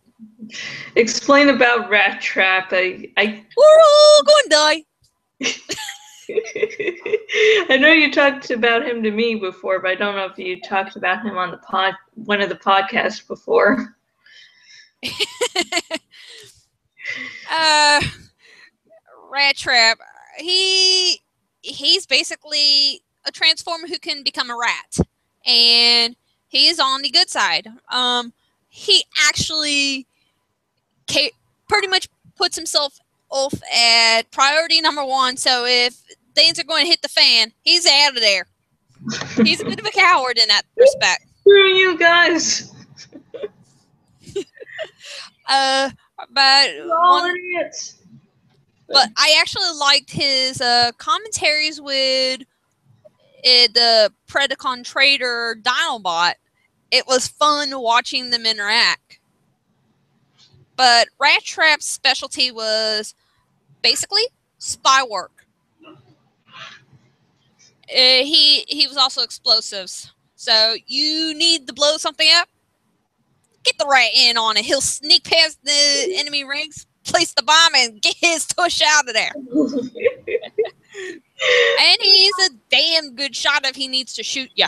Explain about Rat Trap. We're all going to die. I know you talked about him to me before, but I don't know if you talked about him on the one of the podcasts before. Rat Trap. He's basically a Transformer who can become a rat, and he is on the good side. He actually pretty much puts himself off at priority number 1. So if things are going to hit the fan, he's out of there. He's a bit of a coward in that respect. Screw you guys. But I actually liked his commentaries with the Predacon Trader Dinobot, it was fun watching them interact. But Rat Trap's specialty was basically spy work. He was also explosives. So you need to blow something up, get the rat in on it. He'll sneak past the enemy rings, place the bomb, and get his tush out of there. And he's a damn good shot if he needs to shoot you.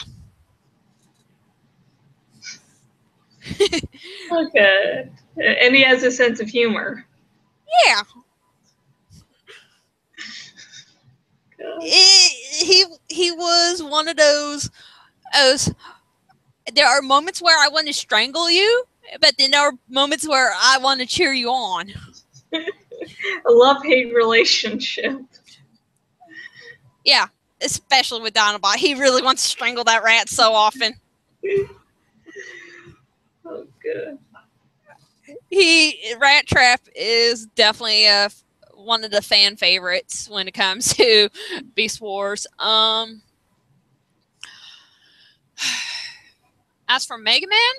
Okay. And he has a sense of humor. Yeah. He was one of those. There are moments where I want to strangle you, but then there are moments where I want to cheer you on. A love-hate relationship. Yeah, especially with Dinobot. He really wants to strangle that rat so often. Oh, good. Rat Trap is definitely one of the fan favorites when it comes to Beast Wars. As for Mega Man,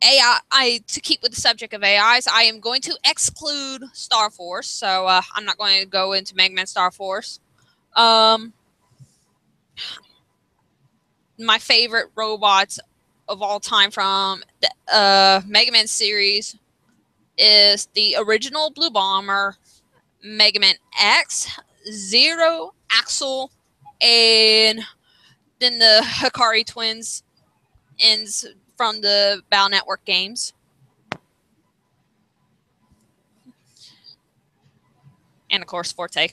AI, to keep with the subject of AIs, I am going to exclude Star Force, so I'm not going to go into Mega Man Star Force. My favorite robots of all time from the Mega Man series is the original Blue Bomber, Mega Man X, Zero, Axel, and then the Hikari twins ends from the Battle Network games. And of course, Forte.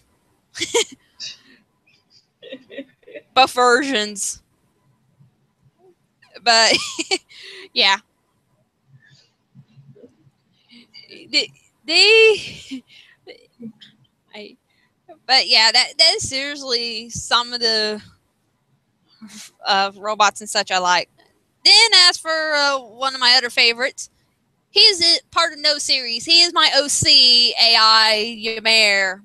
Both versions. But yeah. But yeah, that is seriously some of the robots and such I like. Then, as for one of my other favorites, he is part of no series. He is my OC AI Ymir.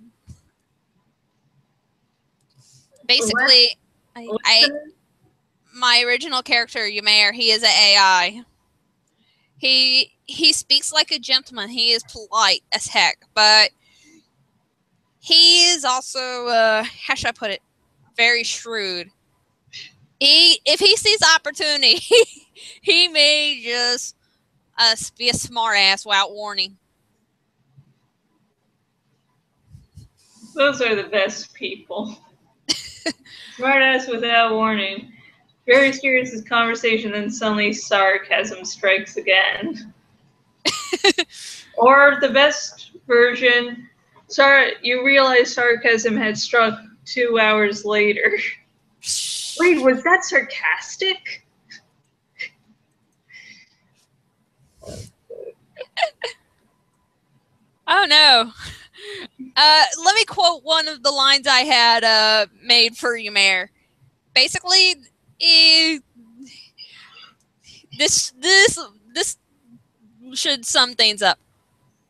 Basically, my original character Ymir, he is an AI. He speaks like a gentleman. He is polite as heck, but he is also how should I put it? Very shrewd. If he sees opportunity, he may just be a smart ass without warning. Those are the best people. Smart ass without warning. Very serious conversation, then suddenly sarcasm strikes again. Or the best version, you realize sarcasm had struck 2 hours later. Wait, was that sarcastic? Oh no. Let me quote one of the lines I had made for Ymir. Basically, this should sum things up.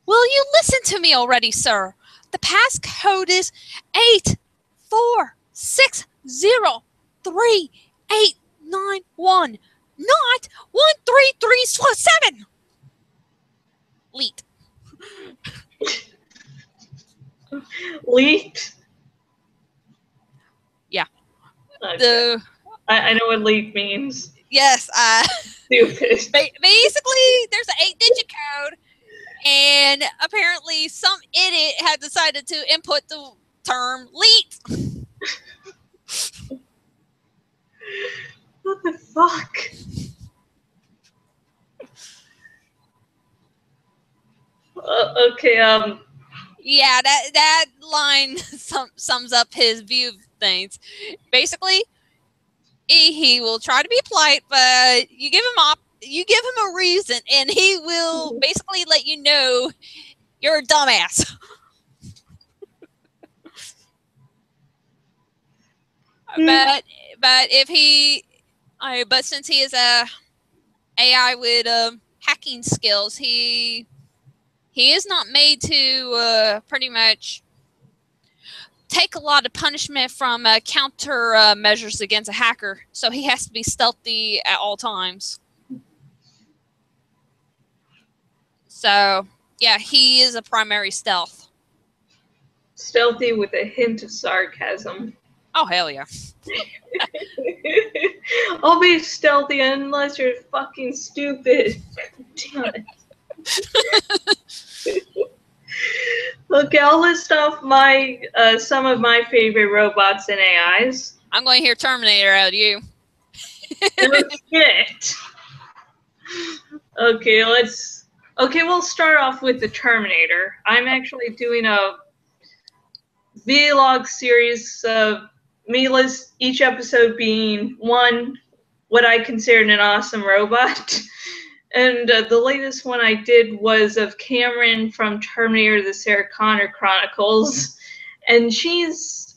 Will you listen to me already, sir? The passcode is 846038891, not 13347. Leet. Leet? Yeah. Okay. I know what leet means. Yes. Stupid. Basically, there's an 8-digit code, and apparently some idiot had decided to input the term leet. What the fuck? Okay, Yeah, that line sums up his view of things. Basically, he will try to be polite, but you give him a reason, and he will basically let you know you're a dumbass. but since he is a AI with hacking skills, he is not made to pretty much take a lot of punishment from counter measures against a hacker, so he has to be stealthy at all times. So, yeah, he is a primary stealth. Stealthy with a hint of sarcasm. Oh, hell yeah. I'll be stealthy unless you're fucking stupid. Damn it. Okay, I'll list off my some of my favorite robots and AIs. I'm going to hear Terminator out of you. No shit. Okay, we'll start off with the Terminator. I'm actually doing a vlog series of me list each episode being one what I considered an awesome robot. And the latest one I did was of Cameron from Terminator the Sarah Connor Chronicles. And she's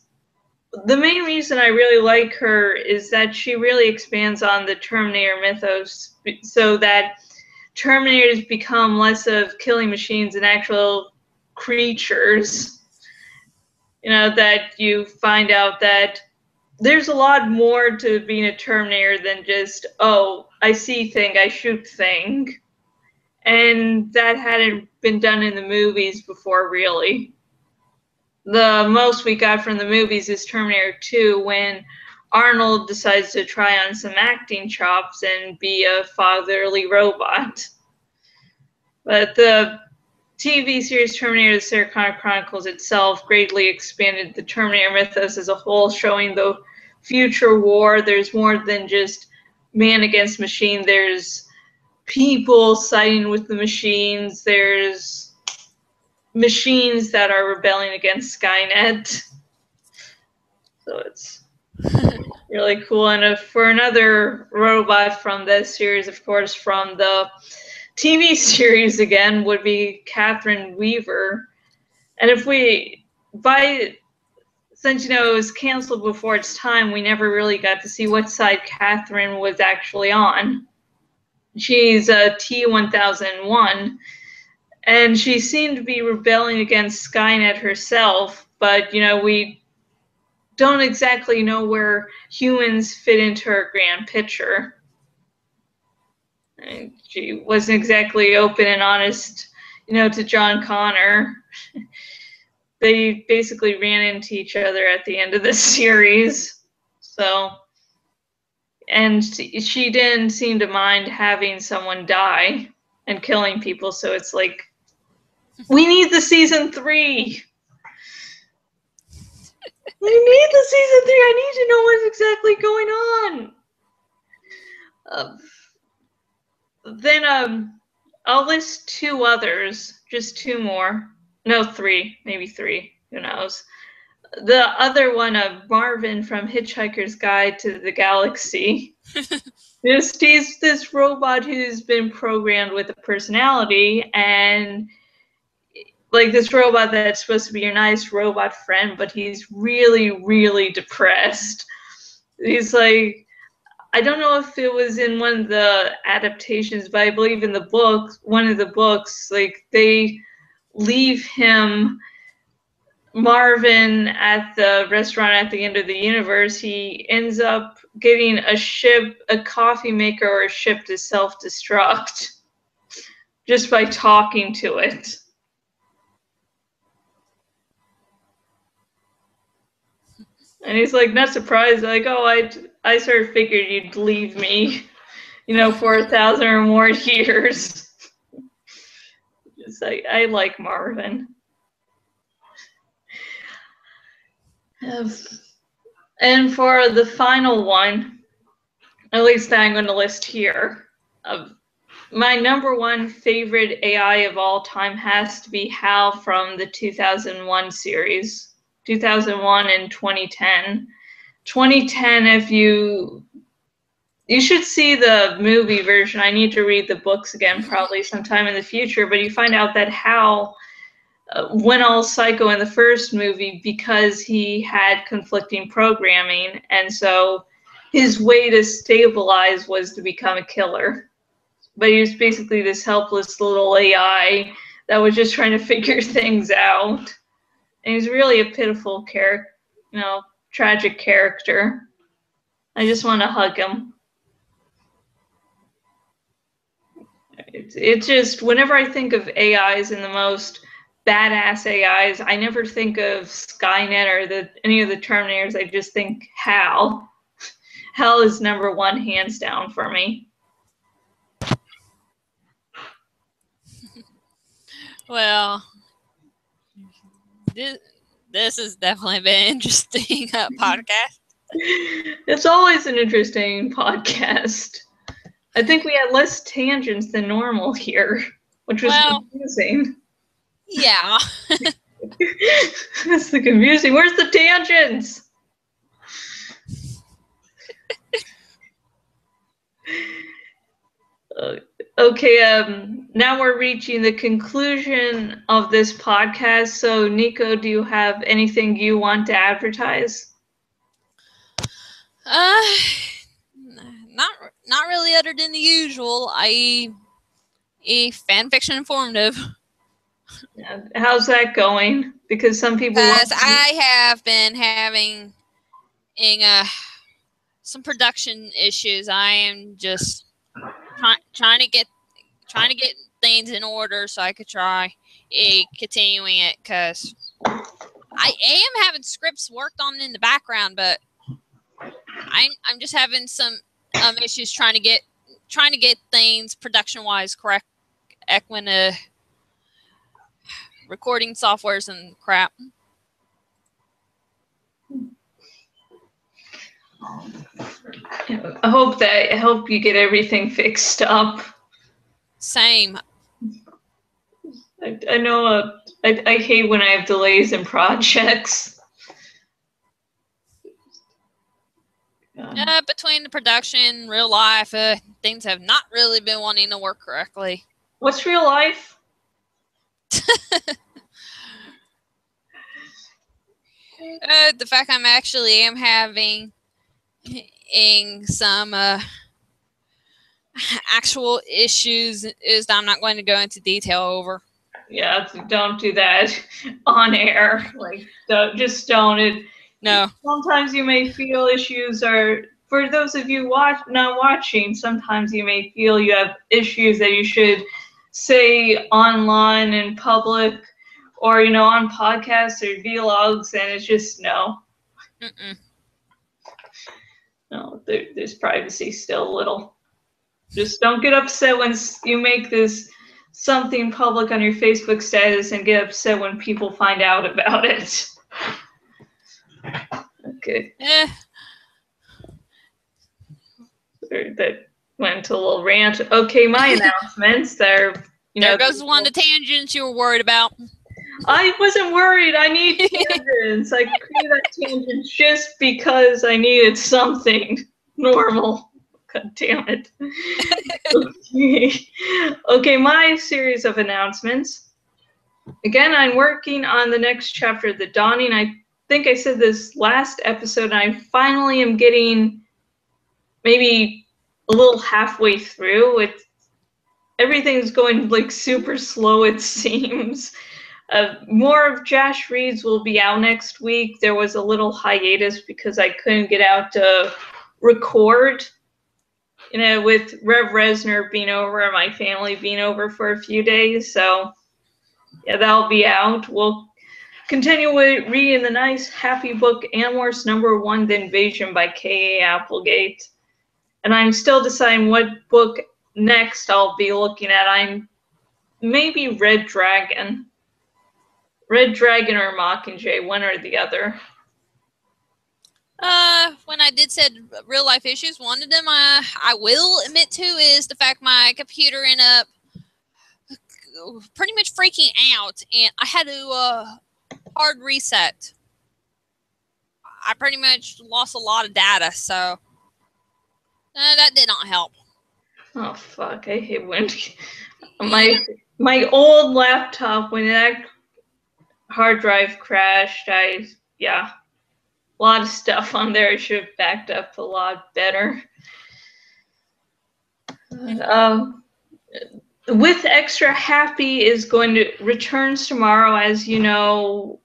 the main reason I really like her is that she really expands on the Terminator mythos so that Terminators become less of killing machines and actual creatures. You know, that you find out that there's a lot more to being a Terminator than just, oh, I see thing, I shoot thing. And that hadn't been done in the movies before, really. The most we got from the movies is Terminator 2, when Arnold decides to try on some acting chops and be a fatherly robot. But the TV series Terminator the Sarah Connor Chronicles itself greatly expanded the Terminator mythos as a whole, showing the future war. There's more than just man against machine. There's people siding with the machines. There's machines that are rebelling against Skynet. So it's really cool. And for another robot from this series, of course, from the TV series again, would be Catherine Weaver. And since, it was canceled before its time, we never really got to see what side Catherine was actually on. She's a T-1001, and she seemed to be rebelling against Skynet herself, but, we don't exactly know where humans fit into her grand picture. And she wasn't exactly open and honest, to John Connor. They basically ran into each other at the end of the series. So, and she didn't seem to mind having someone die and killing people. So it's like, we need the season 3. We need the season 3. I need to know what's exactly going on. Then I'll list 2 others, just 2 more. No, 3, maybe 3. Who knows? The other one of Marvin from Hitchhiker's Guide to the Galaxy. He's this robot who's been programmed with a personality, and like this robot that's supposed to be your nice robot friend, but he's really, really depressed. He's like, I don't know if it was in one of the adaptations, but I believe in the book, one of the books, like they leave him, Marvin, at the restaurant at the end of the universe. He ends up getting a coffee maker or a ship to self-destruct just by talking to it. And he's like, not surprised, like, oh, I sort of figured you'd leave me, for 1,000 or more years. Just like, I like Marvin. And for the final one, at least that I'm going to list here, my number 1 favorite AI of all time has to be Hal from the 2001 series. 2001 and 2010. 2010, if you should see the movie version. I need to read the books again probably sometime in the future, but you find out that Hal went all psycho in the first movie because he had conflicting programming, and so his way to stabilize was to become a killer. But he was basically this helpless little AI that was just trying to figure things out. And he's really a pitiful character, tragic character. I just want to hug him. It's just, whenever I think of AIs and the most badass AIs, I never think of Skynet or any of the Terminators. I just think Hal. Hal is number one, hands down, for me. Well, this has definitely been an interesting podcast. It's always an interesting podcast. I think we had less tangents than normal here, which was confusing. Yeah. That's the confusing. Where's the tangents? Okay, now we're reaching the conclusion of this podcast. So, Nico, do you have anything you want to advertise? Not really, other than the usual, i.e., fanfiction informative. How's that going? Because some people. Because I have been having some production issues. I am just trying to get things in order so I could try continuing it. Because I am having scripts worked on in the background, but I'm just having some issues trying to get things production wise correct when recording softwares and crap. I hope you get everything fixed up. Same. I know. I hate when I have delays in projects. Between the production, real life, things have not really been wanting to work correctly. What's real life? The fact I'm actually am having some actual issues is that I'm not going to go into detail over. Yeah, don't do that on air. Like, don't. No. Sometimes you may feel issues are, for those of you not watching, sometimes you may feel you have issues that you should say online in public or, on podcasts or vlogs, and it's just no. Mm-mm. No, there's privacy still a little. Just don't get upset when you make this something public on your Facebook status and get upset when people find out about it. Okay. That went a little rant. Okay, my announcements. There goes one of the tangents you were worried about. I wasn't worried. I need tangents. I created that tangent just because I needed something normal. God damn it. Okay, my series of announcements. Again, I'm working on the next chapter of The Dawning. I think I said this last episode, and I finally am getting maybe a little halfway through. Everything's going like super slow, it seems. More of Jash Reads will be out next week. There was a little hiatus because I couldn't get out to record, with Rev Resner being over and my family being over for a few days. So, yeah, that'll be out. We'll continue with reading the nice, happy book, Anwar's #1, The Invasion by K.A. Applegate. And I'm still deciding what book next I'll be looking at. I'm maybe Red Dragon. Red Dragon or Mockingjay, one or the other. When I did said real life issues, one of them I will admit to is the fact my computer ended up pretty much freaking out, and I had to hard reset. I pretty much lost a lot of data, so that did not help. Oh fuck! I hate when my old laptop, when that hard drive crashed. A lot of stuff on there I should have backed up a lot better. With Extra Happy is going to returns tomorrow, as you know.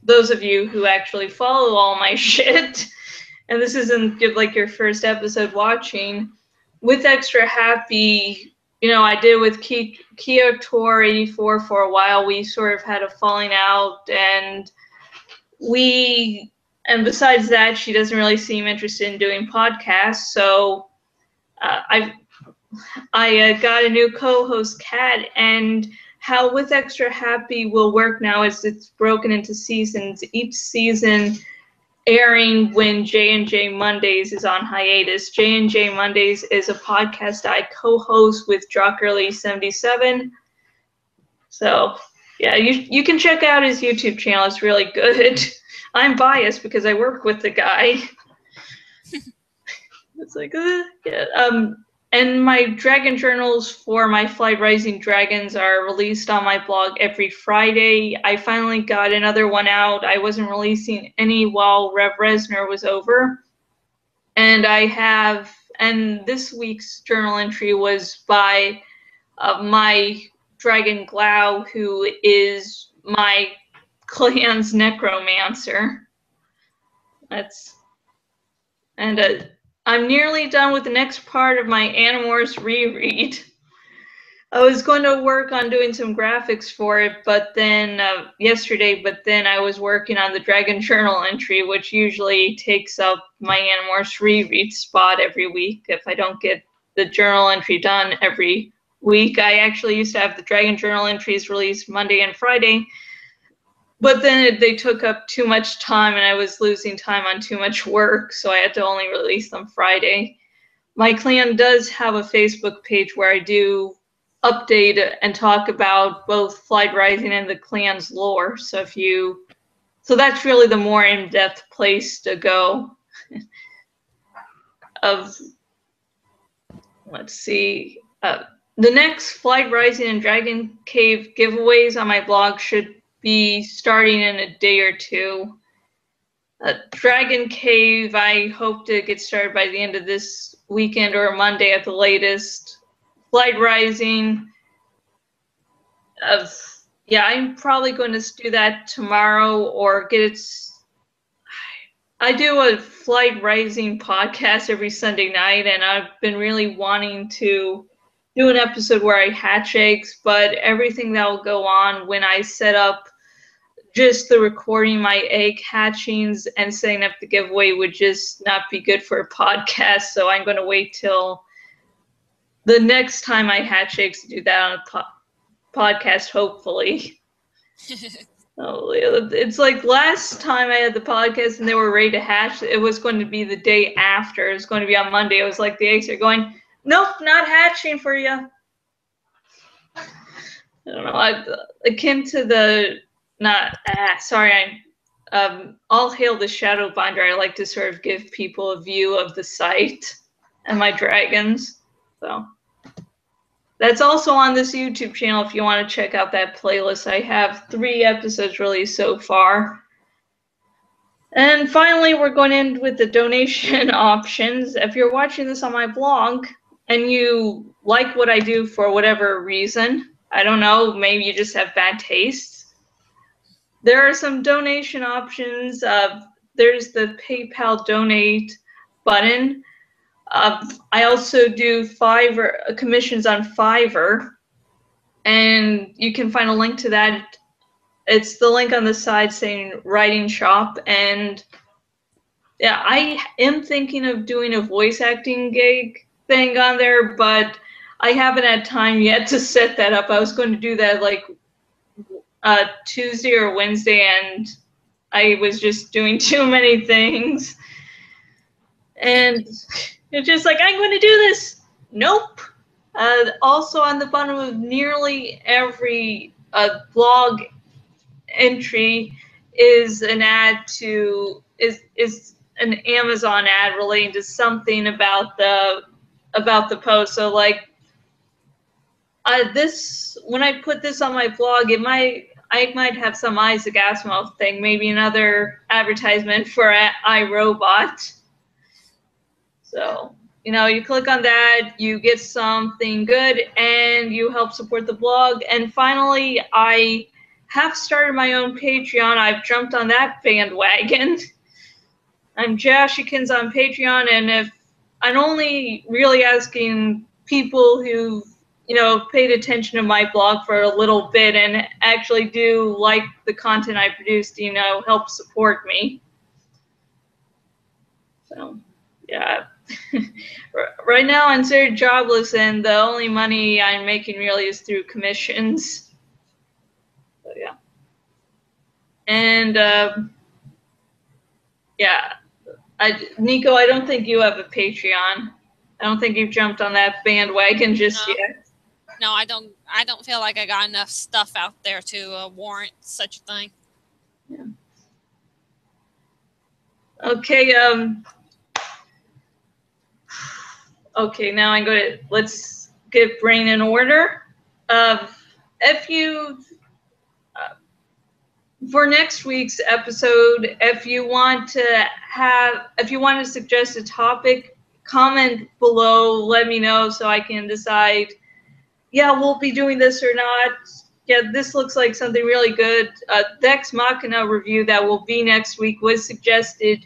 those of you who actually follow all my shit, and this isn't like your first episode watching, with Extra Happy, I did with Kyotor 84 for a while. We sort of had a falling out, and besides that, she doesn't really seem interested in doing podcasts. So I got a new co-host, Kat, and how With Extra Happy will work now is it's broken into seasons. Each season airing when J&J Mondays is on hiatus. J&J Mondays is a podcast I co-host with Jock77. So, yeah, you can check out his YouTube channel. It's really good. I'm biased because I work with the guy. It's like, yeah. And my Dragon Journals for my Flight Rising Dragons are released on my blog every Friday. I finally got another one out. I wasn't releasing any while Rev Resner was over. And this week's journal entry was by my Dragon Glau, who is my clan's necromancer. I'm nearly done with the next part of my Animorphs reread. I was going to work on doing some graphics for it, but then yesterday, I was working on the Dragon Journal entry, which usually takes up my Animorphs reread spot every week. If I don't get the journal entry done every week, I actually used to have the Dragon Journal entries released Monday and Friday, but then they took up too much time and I was losing time on too much work, so I had to only release them Friday. My clan does have a Facebook page where I do update and talk about both Flight Rising and the clan's lore, so that's really the more in-depth place to go. Let's see. The next Flight Rising and Dragon Cave giveaways on my blog should be starting in a day or two. Dragon Cave, I hope to get started by the end of this weekend or Monday at the latest. Flight Rising, I'm probably going to do that tomorrow or get it. I do a Flight Rising podcast every Sunday night, and I've been really wanting to do an episode where I hatch eggs, but everything that will go on when I set up just the recording my egg hatchings and setting up the giveaway would just not be good for a podcast. So I'm going to wait till the next time I hatch eggs to do that on a podcast, hopefully. It's like last time I had the podcast and they were ready to hatch, it was going to be the day after. It was going to be on Monday. It was like the eggs are going, nope, not hatching for you. I don't know. Akin to the all hail the Shadowbinder. I like to sort of give people a view of the site and my dragons. So that's also on this YouTube channel if you want to check out that playlist. I have 3 episodes released so far. And finally, we're going to end with the donation options. If you're watching this on my blog and you like what I do for whatever reason, I don't know, maybe you just have bad taste, there are some donation options. There's the PayPal donate button. I also do commissions on Fiverr, and you can find a link to that. It's the link on the side saying Writing Shop, and yeah, I am thinking of doing a voice acting gig thing on there, but I haven't had time yet to set that up. I was going to do that like Tuesday or Wednesday, and I was just doing too many things. And it's just like, I'm going to do this. Nope. Also on the bottom of nearly every blog entry is an ad is an Amazon ad relating to something about the post. So like when I put this on my blog, I might have some Isaac Asimov thing, maybe another advertisement for iRobot. So, you click on that, you get something good, and you help support the blog. And finally, I have started my own Patreon. I've jumped on that bandwagon. I'm Jashikins on Patreon, and if I'm only really asking people who, paid attention to my blog for a little bit and actually do like the content I produce to, help support me. So, yeah. Right now I'm sort of jobless, and the only money I'm making really is through commissions. So, yeah. And, yeah. Nico, I don't think you have a Patreon. I don't think you've jumped on that bandwagon just yet. No, I don't. I don't feel like I got enough stuff out there to warrant such a thing. Yeah. Okay. Okay. Now I'm going to let's get brain in order. If you for next week's episode, if you want to suggest a topic, comment below. Let me know so I can decide. Yeah, we'll be doing this or not. Yeah, this looks like something really good. The Ex Machina review that will be next week was suggested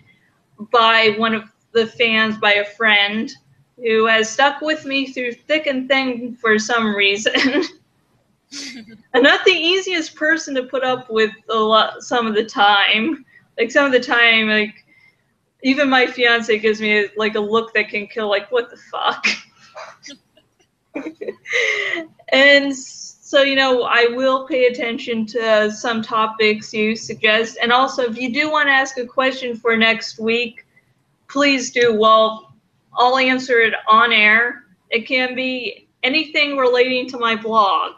by one of the fans, by a friend who has stuck with me through thick and thin for some reason. I'm not the easiest person to put up with some of the time. Like, some of the time, like, even my fiance gives me a look that can kill, like, what the fuck? And so, I will pay attention to some topics you suggest. And also, if you do want to ask a question for next week, please do. Well, I'll answer it on air. It can be anything relating to my blog.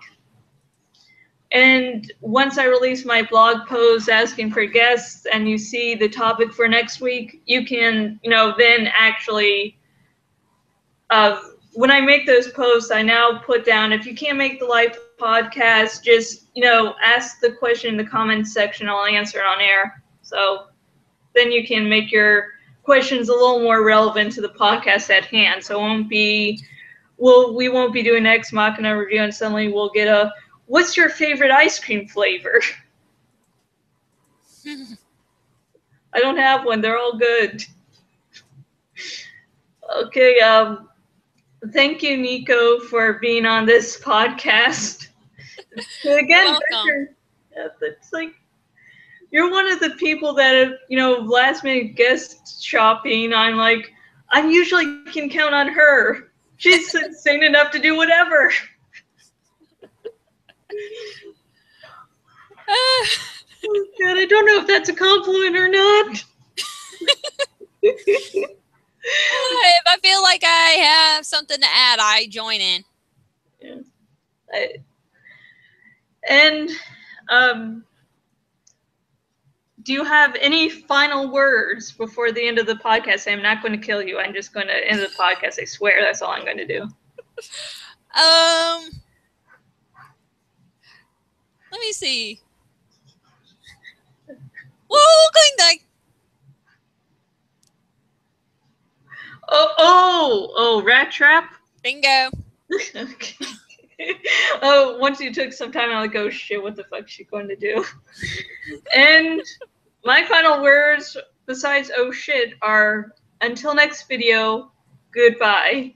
And once I release my blog post asking for guests and you see the topic for next week, you can, then actually, when I make those posts, I now put down, if you can't make the live podcast, just, ask the question in the comments section. I'll answer it on air. So then you can make your questions a little more relevant to the podcast at hand. So we won't be doing Ex Machina review and suddenly we'll get a, what's your favorite ice cream flavor? I don't have one. They're all good. Okay, thank you, Nico, for being on this podcast. Again, it's like you're one of the people that have, last minute guest shopping. I usually can count on her. She's insane enough to do whatever. Oh, God, I don't know if that's a compliment or not. If I feel like I have something to add, I join in. Yeah. And do you have any final words before the end of the podcast? I'm not going to kill you. I'm just going to end the podcast. I swear. That's all I'm going to do. Let me see. Whoa, going like. Oh, rat trap? Bingo. Okay. Oh, once you took some time, I'm like, oh shit, what the fuck is she going to do? And my final words, besides oh shit, are until next video, goodbye.